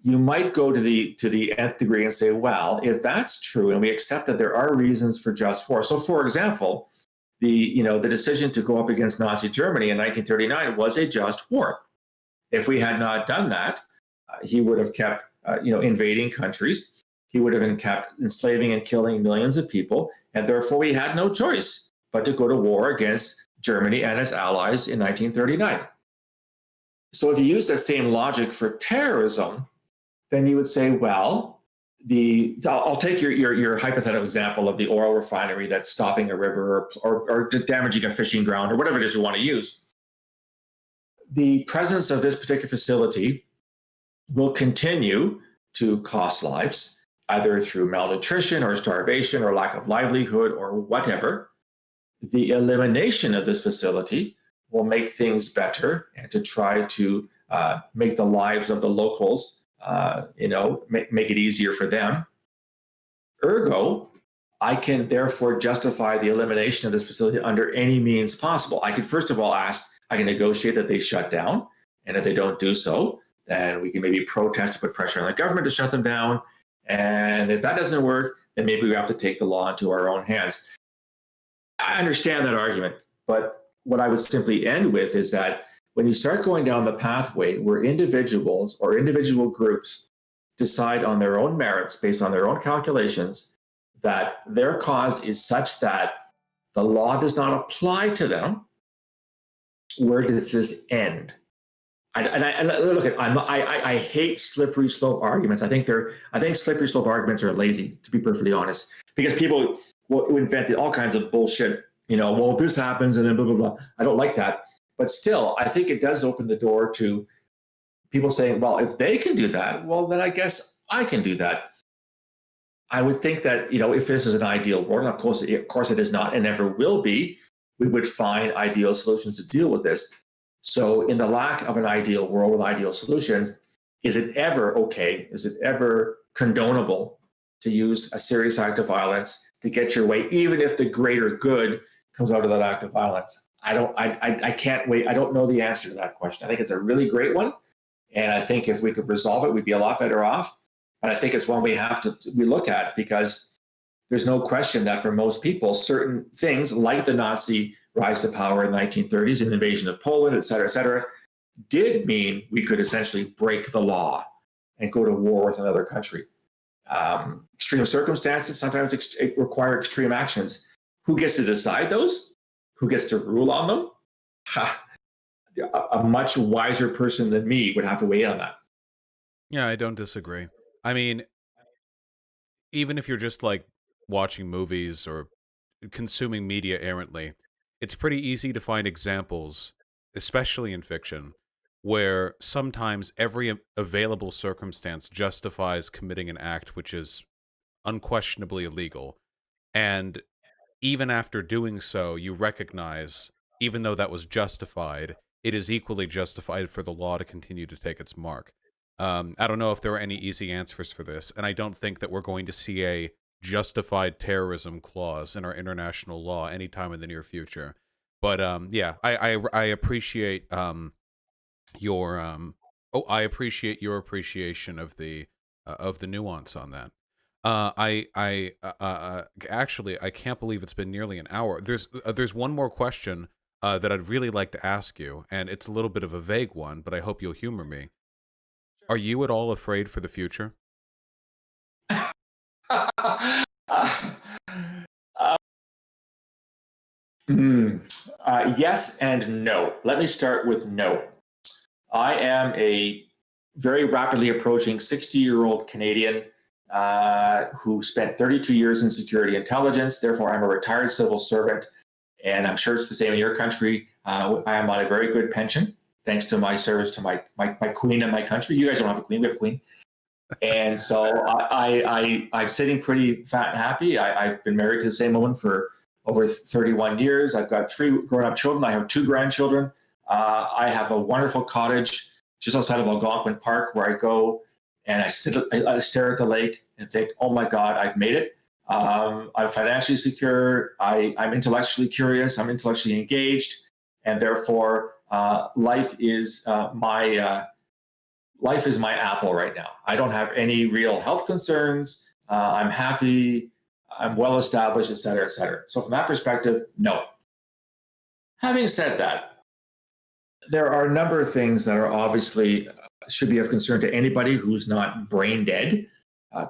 you might go to the nth degree and say, well, if that's true, and we accept that there are reasons for just war. So, for example, the decision to go up against Nazi Germany in 1939 was a just war. If we had not done that, he would have kept invading countries. He would have kept enslaving and killing millions of people, and therefore we had no choice but to go to war against Germany and its allies in 1939. So if you use that same logic for terrorism, then you would say, well, I'll take your hypothetical example of the oil refinery that's stopping a river or damaging a fishing ground or whatever it is you want to use. The presence of this particular facility will continue to cost lives, either through malnutrition or starvation or lack of livelihood or whatever. The elimination of this facility will make things better and to try to make the lives of the locals, make it easier for them. Ergo, I can therefore justify the elimination of this facility under any means possible. I could first of all I can negotiate that they shut down. And if they don't do so, then we can maybe protest to put pressure on the government to shut them down. And if that doesn't work, then maybe we have to take the law into our own hands. I understand that argument, but what I would simply end with is that when you start going down the pathway where individuals or individual groups decide on their own merits based on their own calculations that their cause is such that the law does not apply to them, where does this end? I hate slippery slope arguments. I think slippery slope arguments are lazy, to be perfectly honest, because people will invent all kinds of bullshit. Well, this happens and then blah blah blah. I don't like that, but still, I think it does open the door to people saying, well, if they can do that, well, then I guess I can do that. I would think that if this is an ideal world, and of course it is not and never will be, we would find ideal solutions to deal with this. So in the lack of an ideal world with ideal solutions, is it ever okay? Is it ever condonable to use a serious act of violence to get your way, even if the greater good comes out of that act of violence? I can't wait. I don't know the answer to that question. I think it's a really great one. And I think if we could resolve it, we'd be a lot better off. But I think it's one we look at, because there's no question that for most people, certain things like the Nazi rise to power in the 1930s and invasion of Poland, et cetera, did mean we could essentially break the law and go to war with another country. Extreme circumstances sometimes require extreme actions. Who gets to decide those? Who gets to rule on them? A much wiser person than me would have to weigh in on that. Yeah, I don't disagree. I mean, even if you're just like watching movies or consuming media errantly, it's pretty easy to find examples, especially in fiction, where sometimes every available circumstance justifies committing an act which is unquestionably illegal. And even after doing so, you recognize, even though that was justified, it is equally justified for the law to continue to take its mark. I don't know if there are any easy answers for this, and I don't think that we're going to see a justified terrorism clause in our international law anytime in the near future. But yeah, I appreciate your I appreciate your appreciation of the nuance on that. Actually, I can't believe it's been nearly an hour. There's one more question that I'd really like to ask you, and it's a little bit of a vague one, but I hope you'll humor me. Are you at all afraid for the future? Yes and no. Let me start with no. I am a very rapidly approaching 60-year-old Canadian who spent 32 years in security intelligence. Therefore, I'm a retired civil servant, and I'm sure it's the same in your country. I am on a very good pension, thanks to my service to my queen in my country. You guys don't have a queen; we have a queen. And so I'm sitting pretty fat and happy. I've been married to the same woman for over 31 years. I've got 3 grown-up children. I have 2 grandchildren. I have a wonderful cottage just outside of Algonquin Park where I go and I stare at the lake and think, oh my God, I've made it. I'm financially secure. I'm intellectually curious. I'm intellectually engaged. And therefore, life is my life is my apple right now. I don't have any real health concerns. I'm happy. I'm well established, et cetera, et cetera. So from that perspective, no. Having said that, there are a number of things that are obviously should be of concern to anybody who's not brain dead.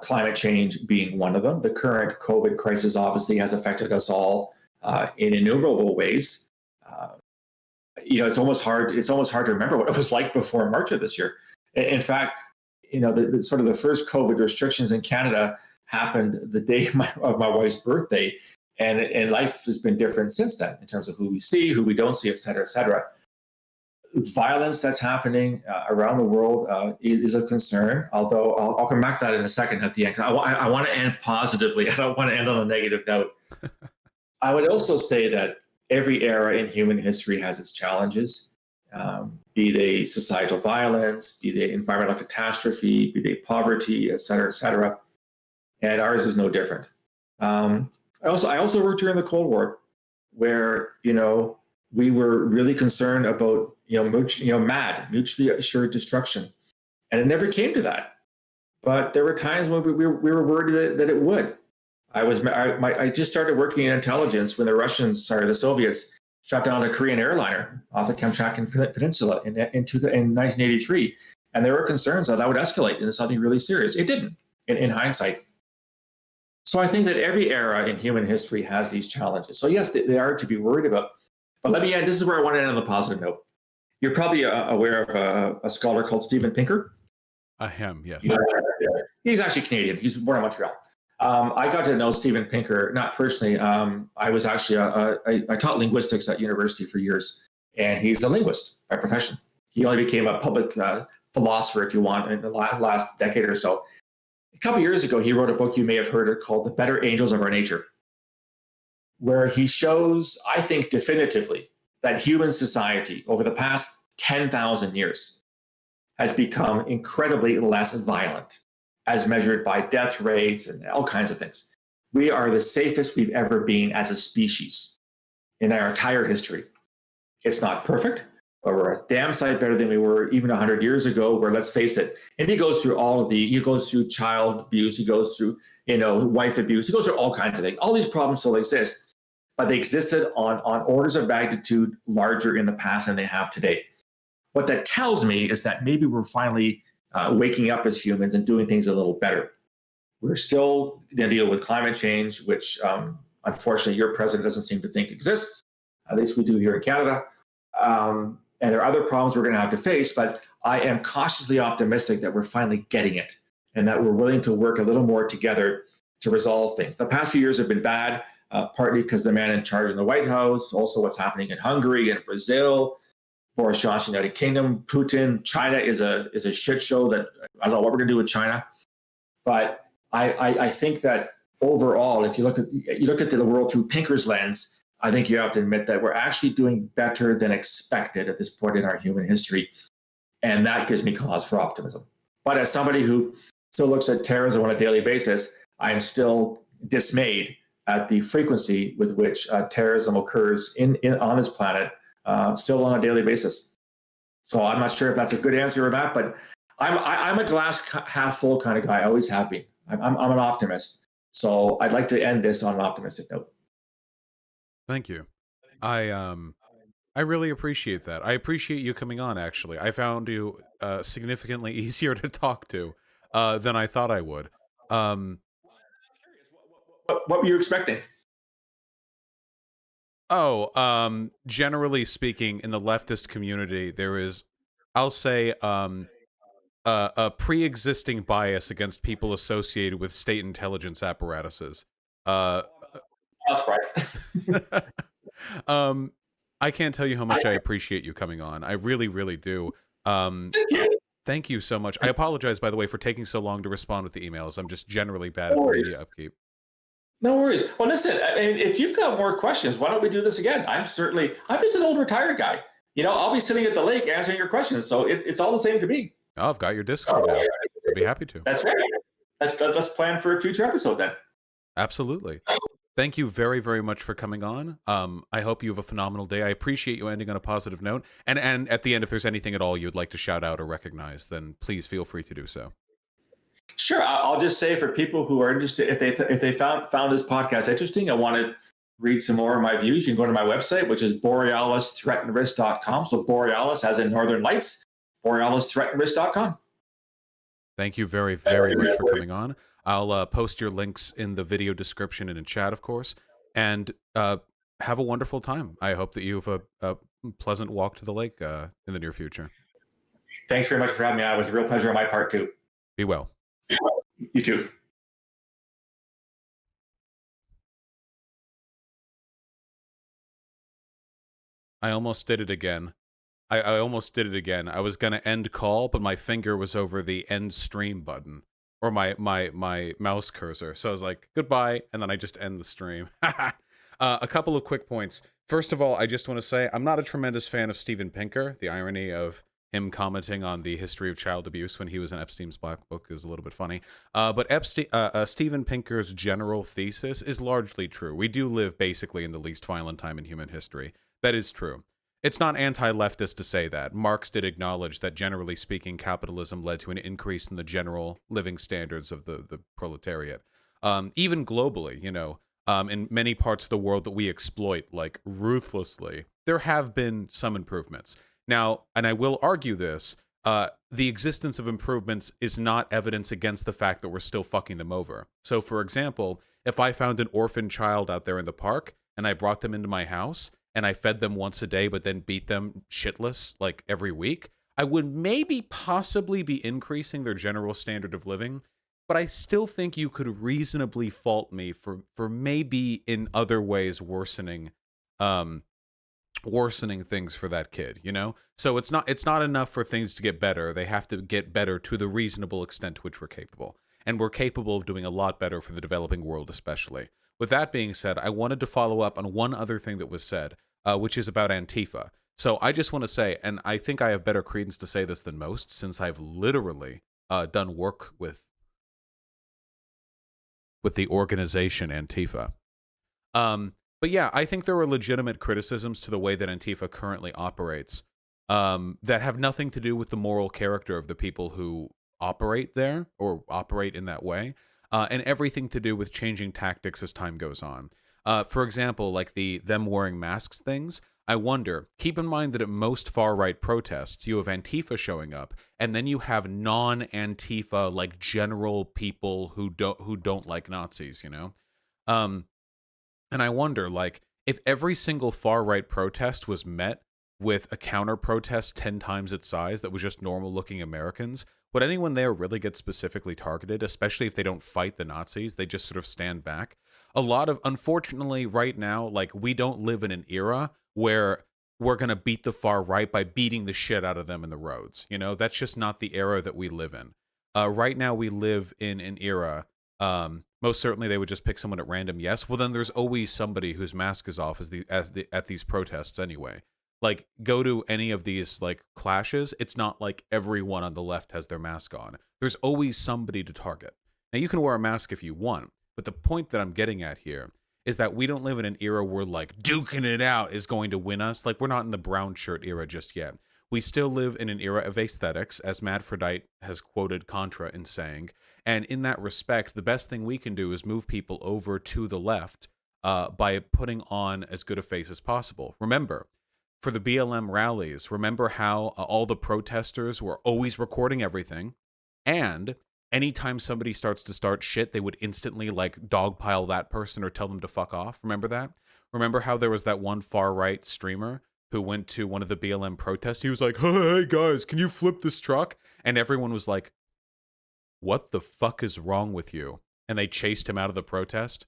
Climate change being one of them. The current COVID crisis obviously has affected us all in innumerable ways. It's almost hard. It's almost hard to remember what it was like before March of this year. In fact, the sort of the first COVID restrictions in Canada happened the day of my wife's birthday, and life has been different since then in terms of who we see, who we don't see, et cetera, et cetera. Violence that's happening around the world is a concern, although I'll come back to that in a second at the end. I want to end positively. I don't want to end on a negative note. I would also say that every era in human history has its challenges, be they societal violence, be they environmental catastrophe, be they poverty, et cetera, and ours is no different. I also worked during the Cold War, where we were really concerned about mutually assured destruction, and it never came to that. But there were times when we were worried that it would. I just started working in intelligence when the Soviets shot down a Korean airliner off the Kamchatka Peninsula in 1983, and there were concerns that would escalate into something really serious. It didn't, in hindsight. So I think that every era in human history has these challenges. So yes, they are to be worried about. But let me end. This is where I want to end on the positive note. You're probably aware of a scholar called Steven Pinker. I am, yes. He's actually Canadian. He's born in Montreal. I got to know Steven Pinker, not personally. I was actually, I taught linguistics at university for years, and he's a linguist by profession. He only became a public philosopher, if you want, in the last decade or so. A couple of years ago, he wrote a book you may have heard of called The Better Angels of Our Nature, where he shows, I think definitively, that human society over the past 10,000 years has become incredibly less violent as measured by death rates and all kinds of things. We are the safest we've ever been as a species in our entire history. It's not perfect, but we're a damn sight better than we were even 100 years ago, where, let's face it, and he goes through he goes through child abuse, he goes through, wife abuse, he goes through all kinds of things. All these problems still exist, but they existed on orders of magnitude larger in the past than they have today. What that tells me is that maybe we're finally waking up as humans and doing things a little better. We're still going to deal with climate change, which unfortunately your president doesn't seem to think exists. At least we do here in Canada. And there are other problems we're going to have to face, but I am cautiously optimistic that we're finally getting it and that we're willing to work a little more together to resolve things. The past few years have been bad, partly because the man in charge in the White House, also what's happening in Hungary and Brazil, Boris Johnson, United Kingdom, Putin. China is a shit show that I don't know what we're going to do with China. But I think that overall, if you look at the world through Pinker's lens, I think you have to admit that we're actually doing better than expected at this point in our human history. And that gives me cause for optimism. But as somebody who still looks at terrorism on a daily basis, I'm still dismayed at the frequency with which terrorism occurs on this planet, still on a daily basis. So I'm not sure if that's a good answer or not, but I'm a glass half full kind of guy. I always have been. I'm an optimist. So I'd like to end this on an optimistic note. Thank you. I really appreciate that. I appreciate you coming on, actually. I found you significantly easier to talk to than I thought I would. What were you expecting? Generally speaking, in the leftist community, there is, I'll say, a pre-existing bias against people associated with state intelligence apparatuses. I can't tell you how much I appreciate you coming on. I really, really do. Thank you so much. I apologize, by the way, for taking so long to respond with the emails. I'm just generally bad at media upkeep. No worries. Well, listen, if you've got more questions, why don't we do this again? I'm just an old retired guy. I'll be sitting at the lake answering your questions. So it's all the same to me. Oh, I've got your Discord now. I'd be happy to. That's right. Let's plan for a future episode then. Absolutely. Thank you very, very much for coming on. I hope you have a phenomenal day. I appreciate you ending on a positive note. And at the end, if there's anything at all you'd like to shout out or recognize, then please feel free to do so. Sure. I'll just say for people who are interested, if they found this podcast interesting, I want to read some more of my views, you can go to my website, which is borealisthreatandrisk.com. So Borealis, as in Northern Lights, borealisthreatandrisk.com. Thank you very, very much for coming on. I'll post your links in the video description and in chat, of course. And have a wonderful time. I hope that you have a pleasant walk to the lake in the near future. Thanks very much for having me on. It was a real pleasure on my part, too. Be well. You too. I almost did it again. I almost did it again. I was going to end call, but my finger was over the end stream button, or my mouse cursor. So I was like, goodbye, and then I just end the stream. A couple of quick points. First of all, I just want to say I'm not a tremendous fan of Steven Pinker. The irony of him commenting on the history of child abuse when he was in Epstein's Black Book is a little bit funny. But Steven Pinker's general thesis is largely true. We do live basically in the least violent time in human history. That is true. It's not anti-leftist to say that. Marx did acknowledge that, generally speaking, capitalism led to an increase in the general living standards of the proletariat. Even globally, you know, in many parts of the world that we exploit, like, ruthlessly, there have been some improvements. Now, and I will argue this, the existence of improvements is not evidence against the fact that we're still fucking them over. So, for example, if I found an orphan child out there in the park, and I brought them into my house, and I fed them once a day, but then beat them shitless, like, every week, I would maybe possibly be increasing their general standard of living, but I still think you could reasonably fault me for maybe in other ways worsening things for that kid, you know? So it's not enough for things to get better. They have to get better to the reasonable extent to which we're capable. And we're capable of doing a lot better for the developing world especially. With that being said, I wanted to follow up on one other thing that was said, which is about Antifa. So I just want to say, and I think I have better credence to say this than most, since I've literally done work with the organization Antifa. But yeah, I think there are legitimate criticisms to the way that Antifa currently operates that have nothing to do with the moral character of the people who operate there or operate in that way. And everything to do with changing tactics as time goes on. For example, like them wearing masks things, I wonder, keep in mind that at most far-right protests, you have Antifa showing up, and then you have non-Antifa, like, general people who don't like Nazis, you know? And I wonder, like, if every single far-right protest was met with a counter-protest 10 times its size that was just normal-looking Americans, would anyone there really get specifically targeted, especially if they don't fight the Nazis? They just sort of stand back. Unfortunately, right now, like, we don't live in an era where we're going to beat the far right by beating the shit out of them in the roads. You know, that's just not the era that we live in. Right now, we live in an era, most certainly they would just pick someone at random, yes. Well, then there's always somebody whose mask is off at these protests anyway. Like, go to any of these, like, clashes, it's not like everyone on the left has their mask on. There's always somebody to target. Now, you can wear a mask if you want, but the point that I'm getting at here is that we don't live in an era where, like, duking it out is going to win us. Like, we're not in the brown shirt era just yet. We still live in an era of aesthetics, as Madfredite has quoted Contra in saying, and in that respect, the best thing we can do is move people over to the left by putting on as good a face as possible. Remember, for the BLM rallies, remember how all the protesters were always recording everything, and anytime somebody starts shit, they would instantly, like, dogpile that person or tell them to fuck off. Remember that? Remember how there was that one far-right streamer who went to one of the BLM protests? He was like, hey, guys, can you flip this truck? And everyone was like, what the fuck is wrong with you? And they chased him out of the protest.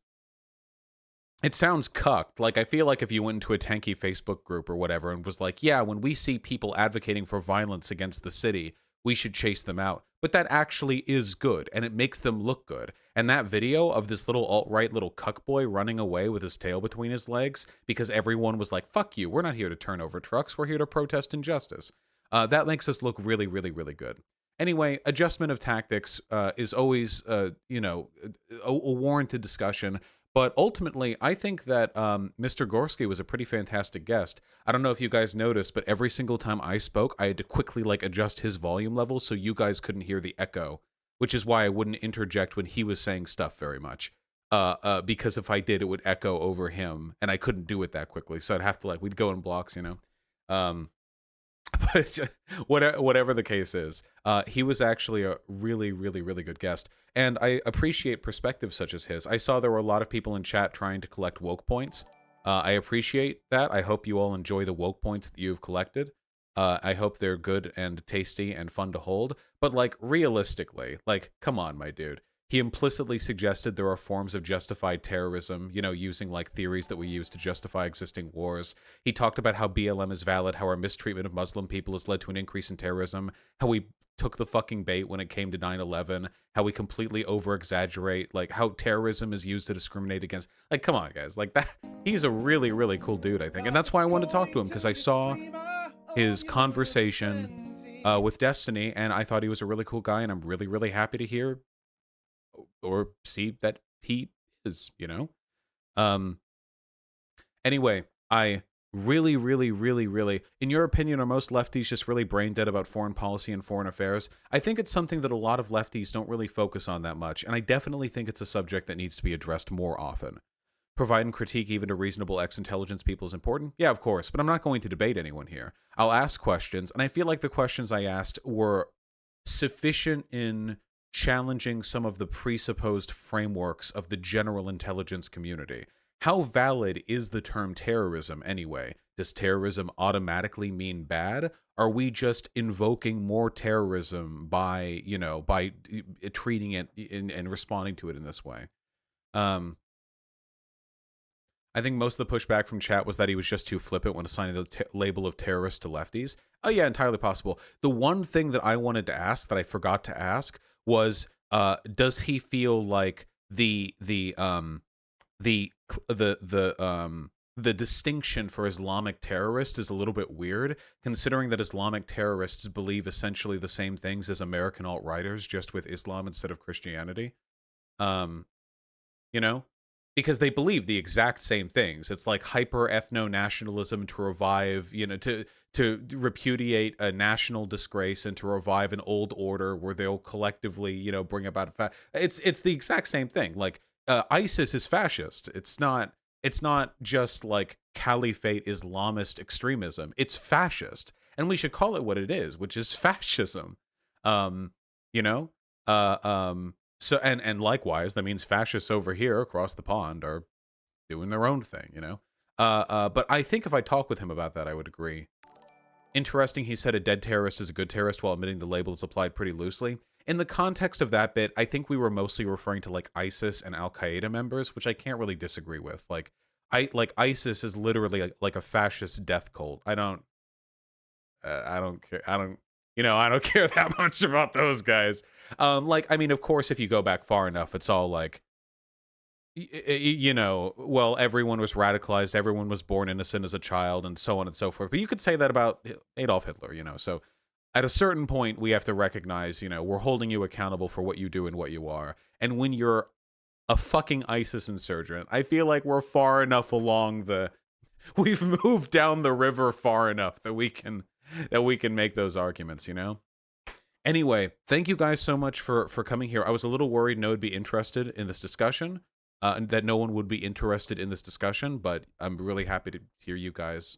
It sounds cucked. Like, I feel like if you went into a tanky Facebook group or whatever and was like, yeah, when we see people advocating for violence against the city, we should chase them out. But that actually is good, and it makes them look good. And that video of this little alt-right little cuck boy running away with his tail between his legs because everyone was like, fuck you, we're not here to turn over trucks, we're here to protest injustice. That makes us look really, really, really good. Anyway, adjustment of tactics is always, a warranted discussion. But ultimately, I think that Mr. Gorski was a pretty fantastic guest. I don't know if you guys noticed, but every single time I spoke, I had to quickly like adjust his volume level so you guys couldn't hear the echo, which is why I wouldn't interject when he was saying stuff very much. Because if I did, it would echo over him, and I couldn't do it that quickly. So I'd have to we'd go in blocks, you know. But whatever the case is, he was actually a really, really, really good guest. And I appreciate perspectives such as his. I saw there were a lot of people in chat trying to collect woke points. I appreciate that. I hope you all enjoy the woke points that you've collected. I hope they're good and tasty and fun to hold. But, like, realistically, like, come on, my dude. He implicitly suggested there are forms of justified terrorism, you know, using, like, theories that we use to justify existing wars. He talked about how BLM is valid, how our mistreatment of Muslim people has led to an increase in terrorism, how we took the fucking bait when it came to 9/11, how we completely over-exaggerate, like, how terrorism is used to discriminate against... Like, come on, guys. Like, that... He's a really, really cool dude, I think. And that's why I wanted to talk to him, because I saw his conversation with Destiny, and I thought he was a really cool guy, and I'm really, really happy to hear or see that he is, you know? Anyway, I really, really, really, really, in your opinion, are most lefties just really brain dead about foreign policy and foreign affairs? I think it's something that a lot of lefties don't really focus on that much, and I definitely think it's a subject that needs to be addressed more often. Provide and critique even to reasonable ex-intelligence people is important? Yeah, of course, but I'm not going to debate anyone here. I'll ask questions, and I feel like the questions I asked were sufficient in challenging some of the presupposed frameworks of the general intelligence community. How valid is the term terrorism anyway? Does terrorism automatically mean bad? Are we just invoking more terrorism by, you know, by treating it and responding to it in this way? I think most of the pushback from chat was that he was just too flippant when assigning the label of terrorist to lefties. Oh yeah, entirely possible. The one thing that I wanted to ask that I forgot to ask was, does he feel like the distinction for Islamic terrorist is a little bit weird, considering that Islamic terrorists believe essentially the same things as American alt-righters, just with Islam instead of Christianity? You know? Because they believe the exact same things. It's like hyper ethno-nationalism to revive, you know, to repudiate a national disgrace and to revive an old order where they'll collectively, you know, bring about it's the exact same thing. Like ISIS is fascist. It's not just like caliphate Islamist extremism. It's fascist, and we should call it what it is, which is fascism. You know, So and likewise, that means fascists over here across the pond are doing their own thing, you know. But I think if I talk with him about that, I would agree. Interesting, he said a dead terrorist is a good terrorist while admitting the label is applied pretty loosely. In the context of that bit, I think we were mostly referring to like ISIS and Al Qaeda members, which I can't really disagree with. Like ISIS is literally like a fascist death cult. I don't care. I don't care that much about those guys. Like, I mean, of course, if you go back far enough, it's all like, you know, well, everyone was radicalized, everyone was born innocent as a child, and so on and so forth. But you could say that about Adolf Hitler, you know. So at a certain point, we have to recognize, you know, we're holding you accountable for what you do and what you are. And when you're a fucking ISIS insurgent, I feel like we're far enough along we've moved down the river far enough that we can make those arguments, you know? Anyway, thank you guys so much for coming here. I was a little worried no one would be interested in this discussion, and that no one would be interested in this discussion, but I'm really happy to hear you guys